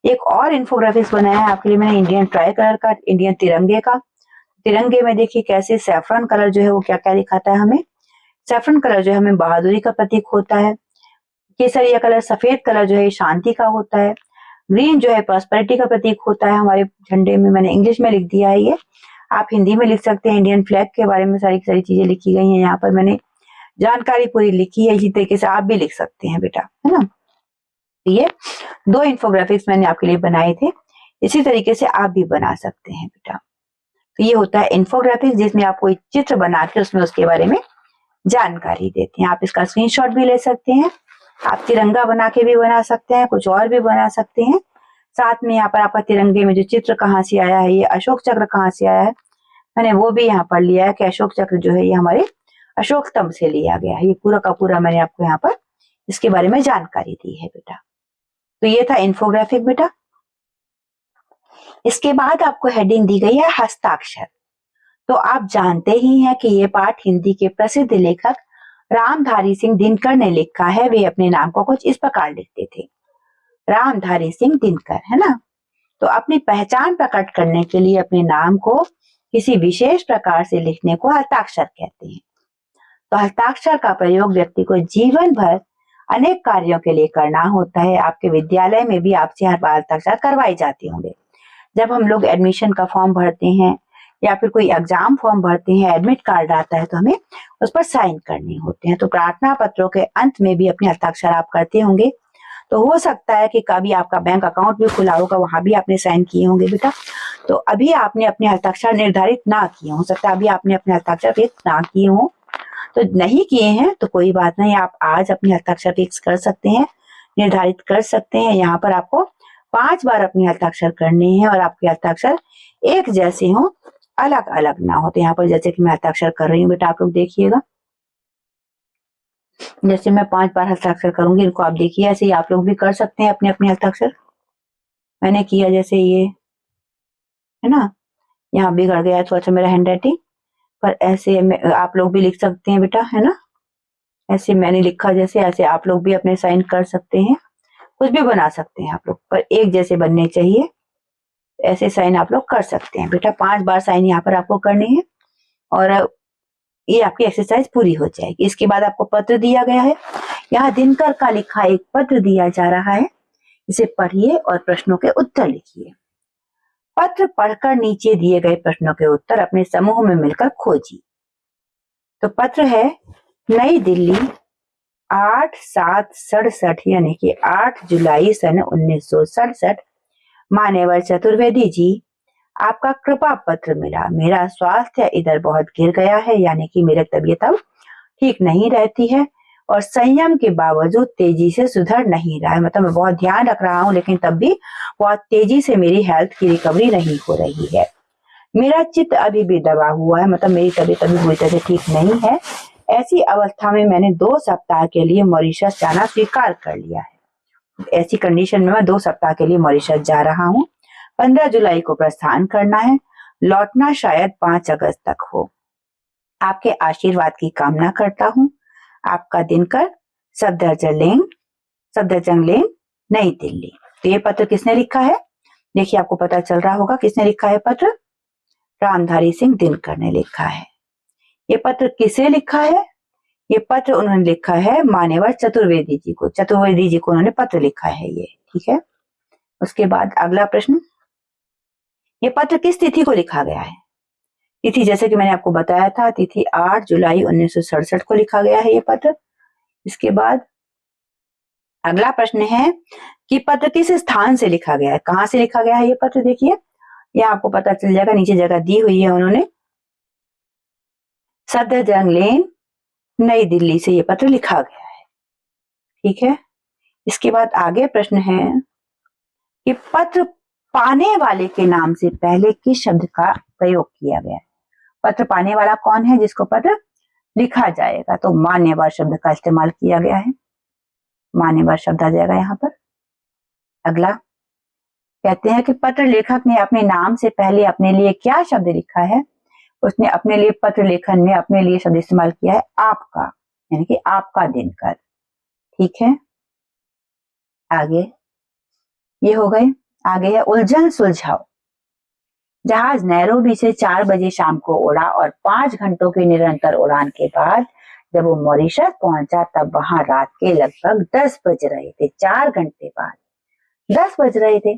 एक और इन्फोग्राफिक्स बनाया है आपके लिए मैंने इंडियन ट्राई कलर का, इंडियन तिरंगे का। तिरंगे में देखिए कैसे सैफरन कलर जो है वो क्या क्या दिखाता है हमें। सैफरन कलर जो है हमें बहादुरी का प्रतीक होता है। केसरिया कलर, सफेद कलर जो है शांति का होता है। ग्रीन जो है प्रॉस्पेरिटी का प्रतीक होता है हमारे झंडे में। मैंने इंग्लिश में लिख दिया है, ये आप हिंदी में लिख सकते हैं। इंडियन फ्लैग के बारे में सारी सारी चीजें लिखी गई हैं यहाँ पर, मैंने जानकारी पूरी लिखी है। इसी तरीके से आप भी लिख सकते हैं बेटा, है ना। ये 2 इन्फोग्राफिक्स मैंने आपके लिए बनाए थे, इसी तरीके से आप भी बना सकते हैं बेटा। तो ये होता है इन्फोग्राफिक्स, जिसमें आप कोई चित्र बना के उसमें उसके बारे में जानकारी देते हैं। आप इसका स्क्रीनशॉट भी ले सकते हैं, आप तिरंगा बना के भी बना सकते हैं, कुछ और भी बना सकते हैं। साथ में यहाँ पर आपका तिरंगे में जो चित्र कहाँ से आया है, ये अशोक चक्र कहाँ से आया है, मैंने वो भी यहाँ पर लिया है कि अशोक चक्र जो है ये हमारे अशोक स्तंभ से लिया गया है। ये पूरा का पूरा मैंने आपको यहाँ पर इसके बारे में जानकारी दी है बेटा। तो ये था इन्फोग्राफिक बेटा। इसके बाद आपको हेडिंग दी गई है हस्ताक्षर। तो आप जानते ही हैं कि ये पाठ हिंदी के प्रसिद्ध लेखक रामधारी सिंह दिनकर ने लिखा है। वे अपने नाम को कुछ इस प्रकार लिखते थे, रामधारी सिंह दिनकर, है ना। तो अपनी पहचान प्रकट करने के लिए अपने नाम को किसी विशेष प्रकार से लिखने को हस्ताक्षर कहते हैं। तो हस्ताक्षर का प्रयोग व्यक्ति को जीवन भर अनेक कार्यों के लिए करना होता है। आपके विद्यालय में भी आपसे हर बार हस्ताक्षर करवाए जाते होंगे। जब हम लोग एडमिशन का फॉर्म भरते हैं या फिर कोई एग्जाम फॉर्म भरते हैं, एडमिट कार्ड आता है तो हमें उस पर साइन करने होते हैं। तो प्रार्थना पत्रों के अंत में भी अपने हस्ताक्षर आप करते होंगे। तो हो सकता है कि कभी आपका बैंक अकाउंट भी खुला होगा, वहां भी आपने साइन किए होंगे बेटा। तो अभी आपने अपने हस्ताक्षर निर्धारित ना किए, हो सकता है अभी आपने अपने हस्ताक्षर फिक्स ना किए हो। तो नहीं किए हैं तो कोई बात नहीं, आप आज अपने हस्ताक्षर फिक्स कर सकते हैं, निर्धारित कर सकते हैं। यहाँ पर आपको 5 बार अपने हस्ताक्षर करने हैं और आपके हस्ताक्षर एक जैसे हो, अलग अलग ना हो। तो यहाँ पर जैसे कि मैं हस्ताक्षर कर रही हूँ बेटा, आप लोग देखिएगा, जैसे मैं 5 बार हस्ताक्षर करूंगी, इनको आप देखिए, ऐसे ही आप लोग भी कर सकते हैं अपने अपने हस्ताक्षर। मैंने किया जैसे ये, है ना, यहाँ बिगड़ गया थोड़ा सा मेरा हैंड राइटिंग, पर ऐसे आप लोग भी लिख सकते हैं बेटा, है ना। ऐसे मैंने लिखा जैसे, ऐसे आप लोग भी अपने साइन कर सकते हैं, कुछ भी बना सकते हैं आप लोग, पर एक जैसे बनने चाहिए। ऐसे साइन आप लोग कर सकते हैं बेटा। 5 बार साइन यहाँ पर आपको करने हैं और ये आपकी एक्सरसाइज पूरी हो जाएगी। इसके बाद आपको पत्र दिया गया है। यहाँ दिनकर का लिखा एक पत्र दिया जा रहा है, इसे पढ़िए और प्रश्नों के उत्तर लिखिए। पत्र पढ़कर नीचे दिए गए प्रश्नों के उत्तर अपने समूह में मिलकर खोजिए। तो पत्र है नई दिल्ली 8/7/67 यानी कि 8 जुलाई सन 1967। मान्यवर चतुर्वेदी जी, आपका कृपा पत्र मिला। मेरा स्वास्थ्य इधर बहुत गिर गया है, यानी कि मेरी तबीयत अब ठीक नहीं रहती है और संयम के बावजूद तेजी से सुधर नहीं रहा है। मतलब मैं बहुत ध्यान रख रहा हूँ लेकिन तब भी बहुत तेजी से मेरी हेल्थ की रिकवरी नहीं हो रही है। मेरा चित्त अभी भी दबा हुआ है, मतलब मेरी तबीयत अभी पूरी तरह से ठीक नहीं है। ऐसी अवस्था में मैंने 2 सप्ताह के लिए मॉरिशस जाना स्वीकार कर लिया है। ऐसी कंडीशन में मैं 2 सप्ताह के लिए मॉरिशस जा रहा हूँ। 15 जुलाई को प्रस्थान करना है, लौटना शायद 5 अगस्त तक हो। आपके आशीर्वाद की कामना करता हूँ। आपका दिनकर, सफदरजंग लेन, नई दिल्ली। तो ये पत्र किसने लिखा है? देखिए आपको पता चल रहा होगा किसने लिखा है पत्र। रामधारी सिंह दिनकर ने लिखा है। ये पत्र किसे लिखा है? ये पत्र उन्होंने लिखा है मान्यवर चतुर्वेदी जी को। चतुर्वेदी जी को उन्होंने पत्र लिखा है ये, ठीक है। उसके बाद अगला प्रश्न, ये पत्र किस तिथि को लिखा गया है? तिथि जैसे कि मैंने आपको बताया था, तिथि 8 जुलाई 1967 को लिखा गया है ये पत्र। इसके बाद अगला प्रश्न है कि पत्र किस स्थान से लिखा गया है, कहां से लिखा गया है ये पत्र। देखिए यह आपको पता चल जाएगा, नीचे जगह दी हुई है उन्होंने, सफदरजंग लेन, नई दिल्ली से ये पत्र लिखा गया है, ठीक है। इसके बाद आगे प्रश्न है कि पत्र पाने वाले के नाम से पहले किस शब्द का प्रयोग किया गया है। पत्र पाने वाला कौन है जिसको पत्र लिखा जाएगा, तो मान्यवर शब्द का इस्तेमाल किया गया है। मान्यवर शब्द आ जाएगा यहाँ पर। अगला कहते हैं कि पत्र लेखक ने अपने नाम से पहले अपने लिए क्या शब्द लिखा है। उसने अपने लिए पत्र लेखन में अपने लिए शब्द इस्तेमाल किया है आपका, यानी कि आपका दिनकर। ठीक है, आगे ये हो गए। आगे है उलझन सुलझाओ। जहाज नैरोबी से 4 बजे शाम को उड़ा और 5 घंटों की निरंतर उड़ान के बाद जब वो मॉरिशस पहुंचा तब वहां रात के लगभग 10 बज रहे थे। 4 घंटे बाद 10 बज रहे थे।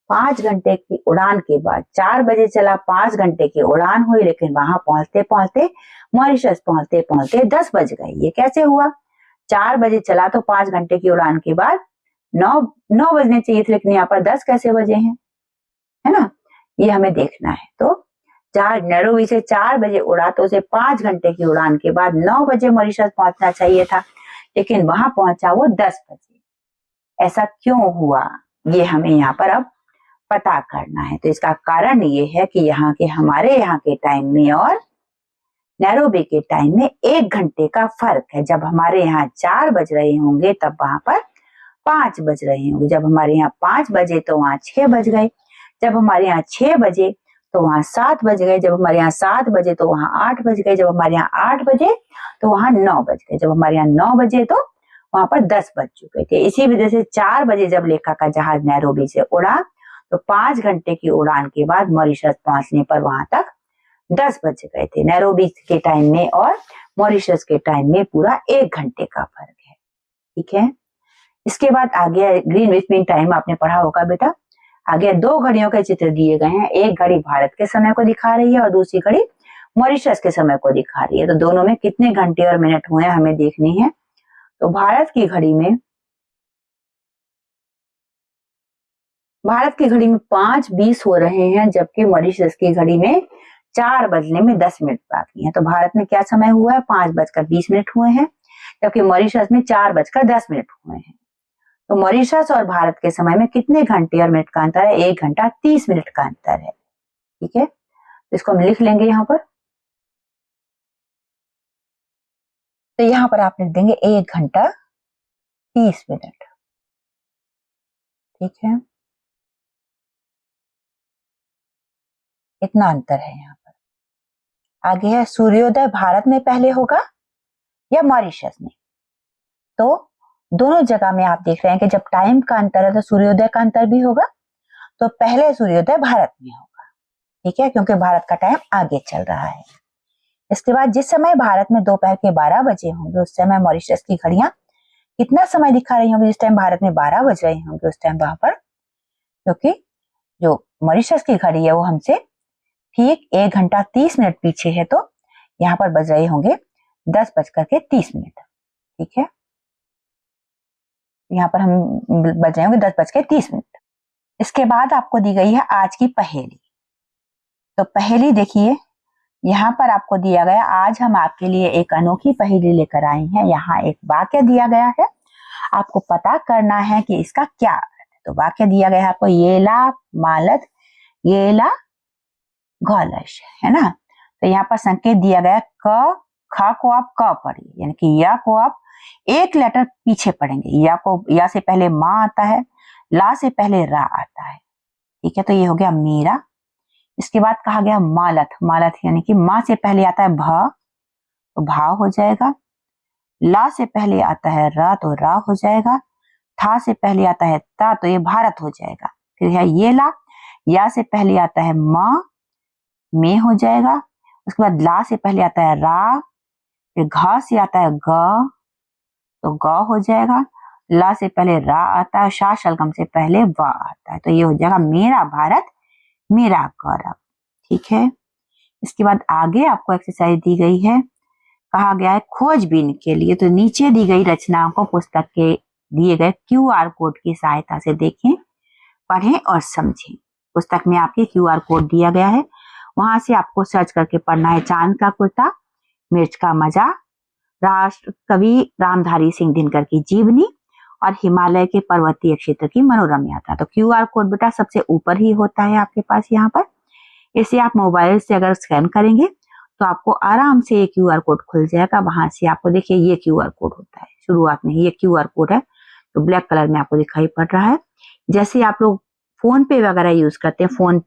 5 घंटे की उड़ान के बाद 4 बजे चला, 5 घंटे की उड़ान हुई, लेकिन वहां पहुंचते पहुंचते मॉरिशस पहुंचते पहुंचते 10 बज गए। ये कैसे हुआ? 4 बजे चला तो 5 घंटे की उड़ान के बाद 9 बजने चाहिए थे, लेकिन यहाँ पर 10 कैसे बजे हैं, है ना, ये हमें देखना है। तो जहाज नैरोबी से 4 बजे उड़ा तो उसे 5 घंटे की उड़ान के बाद 9 बजे मॉरिशस पहुंचना चाहिए था, लेकिन वहां पहुंचा वो 10 बजे। ऐसा क्यों हुआ, ये हमें यहाँ पर अब पता करना है। तो इसका कारण ये है कि हमारे यहाँ के टाइम में और नैरोबी के टाइम में 1 घंटे का फर्क है। जब हमारे यहाँ 4 बज रहे होंगे तब वहां पर 5 बज रहे होंगे। जब हमारे यहाँ 5 बजे तो वहां 6 बज गए। जब हमारे यहाँ 6 बजे तो वहां 7 बज गए। जब हमारे यहाँ 7 बजे तो वहां 8 बज गए। जब हमारे यहाँ 8 बजे तो वहां 9 बज गए। जब हमारे यहाँ 9 बजे तो वहां पर 10 बज चुके थे। इसी वजह से 4 बजे जब लेखक का जहाज नैरोबी से उड़ा तो 5 घंटे की उड़ान के बाद मॉरिशस पहुंचने पर वहां तक 10 बज गए थे। नैरोबी के टाइम में और मॉरिशस के टाइम में पूरा 1 घंटे का फर्क है। ठीक है, इसके बाद आगे ग्रीनविच मीन टाइम आपने पढ़ा होगा बेटा। आगे 2 घड़ियों के चित्र दिए गए हैं। एक घड़ी भारत के समय को दिखा रही है और दूसरी घड़ी मॉरिशस के समय को दिखा रही है। तो दोनों में कितने घंटे और मिनट हुए हमें देखनी है। तो भारत की घड़ी में 5:20 हो रहे हैं, जबकि मॉरिशस की घड़ी में 4 बजने में 10 मिनट बाकी है। तो भारत में क्या समय हुआ है, 5:20 हुए हैं, जबकि मॉरिशस में 4:10 हुए हैं। तो मॉरिशस और भारत के समय में कितने घंटे और मिनट का अंतर है? 1 घंटा 30 मिनट का अंतर है। ठीक है, तो इसको हम लिख लेंगे यहाँ पर। तो यहाँ पर आप लिख देंगे 1 घंटा 30 मिनट। ठीक है, इतना अंतर है यहाँ पर। आगे है सूर्योदय भारत में पहले होगा या मॉरिशस में। तो दोनों जगह में आप देख रहे हैं कि जब टाइम का अंतर है तो सूर्योदय का अंतर भी होगा। तो पहले सूर्योदय भारत में होगा, ठीक है, क्योंकि भारत का टाइम आगे चल रहा है। इसके बाद जिस समय भारत में दोपहर के 12 बजे होंगे उस समय मॉरिशस की घड़ियां कितना समय दिखा रही होंगी। जिस टाइम भारत में 12 बज रहे होंगे उस टाइम वहां पर, क्योंकि जो मॉरिशस की घड़ी है वो हमसे ठीक 1 घंटा 30 मिनट पीछे है, तो यहाँ पर बज रहे होंगे 10:30। ठीक है, यहाँ पर हम बज रहे होंगे 10:30। इसके बाद आपको दी गई है आज की पहेली। तो पहेली देखिए, यहाँ पर आपको दिया गया, आज हम आपके लिए एक अनोखी पहेली लेकर आए हैं। यहाँ एक वाक्य दिया गया है, आपको पता करना है कि इसका क्या अर्थ है। तो वाक्य दिया गया है आपको, येला मालत येला गौलश, है ना। तो यहाँ पर संकेत दिया गया, क ख को आप क पढ़िए, यानी कि या को आप एक लेटर पीछे पढ़ेंगे। या से पहले माँ आता है, ला से पहले रा आता है। ठीक है, तो ये हो गया मेरा। इसके बाद कहा गया मालत, मालत यानी कि माँ से पहले आता है भ, तो भा हो जाएगा। ला से पहले आता है रा, तो रा हो जाएगा। था से पहले आता है ता, तो ये भारत हो जाएगा। फिर है ये ला, या से पहले आता है माँ, में हो जाएगा। उसके बाद ला से पहले आता है रा, फिर घा से आता है ग, तो ग हो जाएगा। ला से पहले रा आता है, शा शलगम से पहले वा आता है, तो ये हो जाएगा मेरा भारत मेरा गौरव। ठीक है, इसके बाद आगे आपको एक्सरसाइज दी गई है, कहा गया है खोजबीन के लिए। तो नीचे दी गई रचनाओं को पुस्तक के दिए गए QR कोड की सहायता से देखें, पढ़ें और समझें। पुस्तक में आपके QR कोड दिया गया है, वहां से आपको सर्च करके पढ़ना है। चांद का कुर्ता, मिर्च का मजा, राष्ट्र कवि रामधारी सिंह दिनकर की जीवनी और हिमालय के पर्वतीय क्षेत्र की मनोरम यात्रा। तो QR कोड बेटा सबसे ऊपर ही होता है आपके पास यहाँ पर। इसे आप मोबाइल से अगर स्कैन करेंगे तो आपको आराम से ये QR कोड खुल जाएगा। वहां से आपको देखिए ये QR कोड होता है, शुरुआत में ये QR कोड है, तो ब्लैक कलर में आपको दिखाई पड़ रहा है। जैसे आप लोग फोन पे वगैरह यूज करते हैं, फोन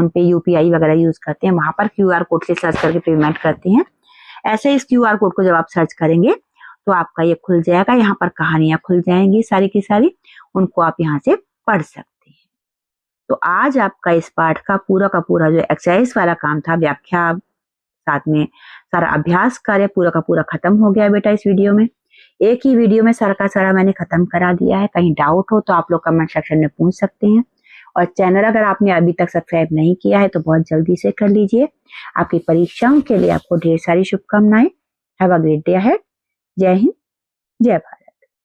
पे UPI वगैरह यूज करते हैं, वहां पर QR कोड से सर्च करके पेमेंट करते हैं। ऐसे इस QR कोड को जब आप सर्च करेंगे तो आपका ये खुल जाएगा। यहाँ पर कहानियां खुल जाएंगी सारी की सारी, उनको आप यहाँ से पढ़ सकते हैं। तो आज आपका इस पाठ का पूरा जो एक्सरसाइज वाला काम था, व्याख्या साथ में सारा अभ्यास कार्य पूरा का पूरा खत्म हो गया बेटा इस वीडियो में। एक ही वीडियो में सारा का सारा मैंने खत्म करा दिया है। कहीं डाउट हो तो आप लोग कमेंट सेक्शन में पूछ सकते हैं। और चैनल अगर आपने अभी तक सब्सक्राइब नहीं किया है तो बहुत जल्दी से कर लीजिए। आपकी परीक्षाओं के लिए आपको ढेर सारी शुभकामनाएं। Have a great day ahead. जय हिंद, जय भारत।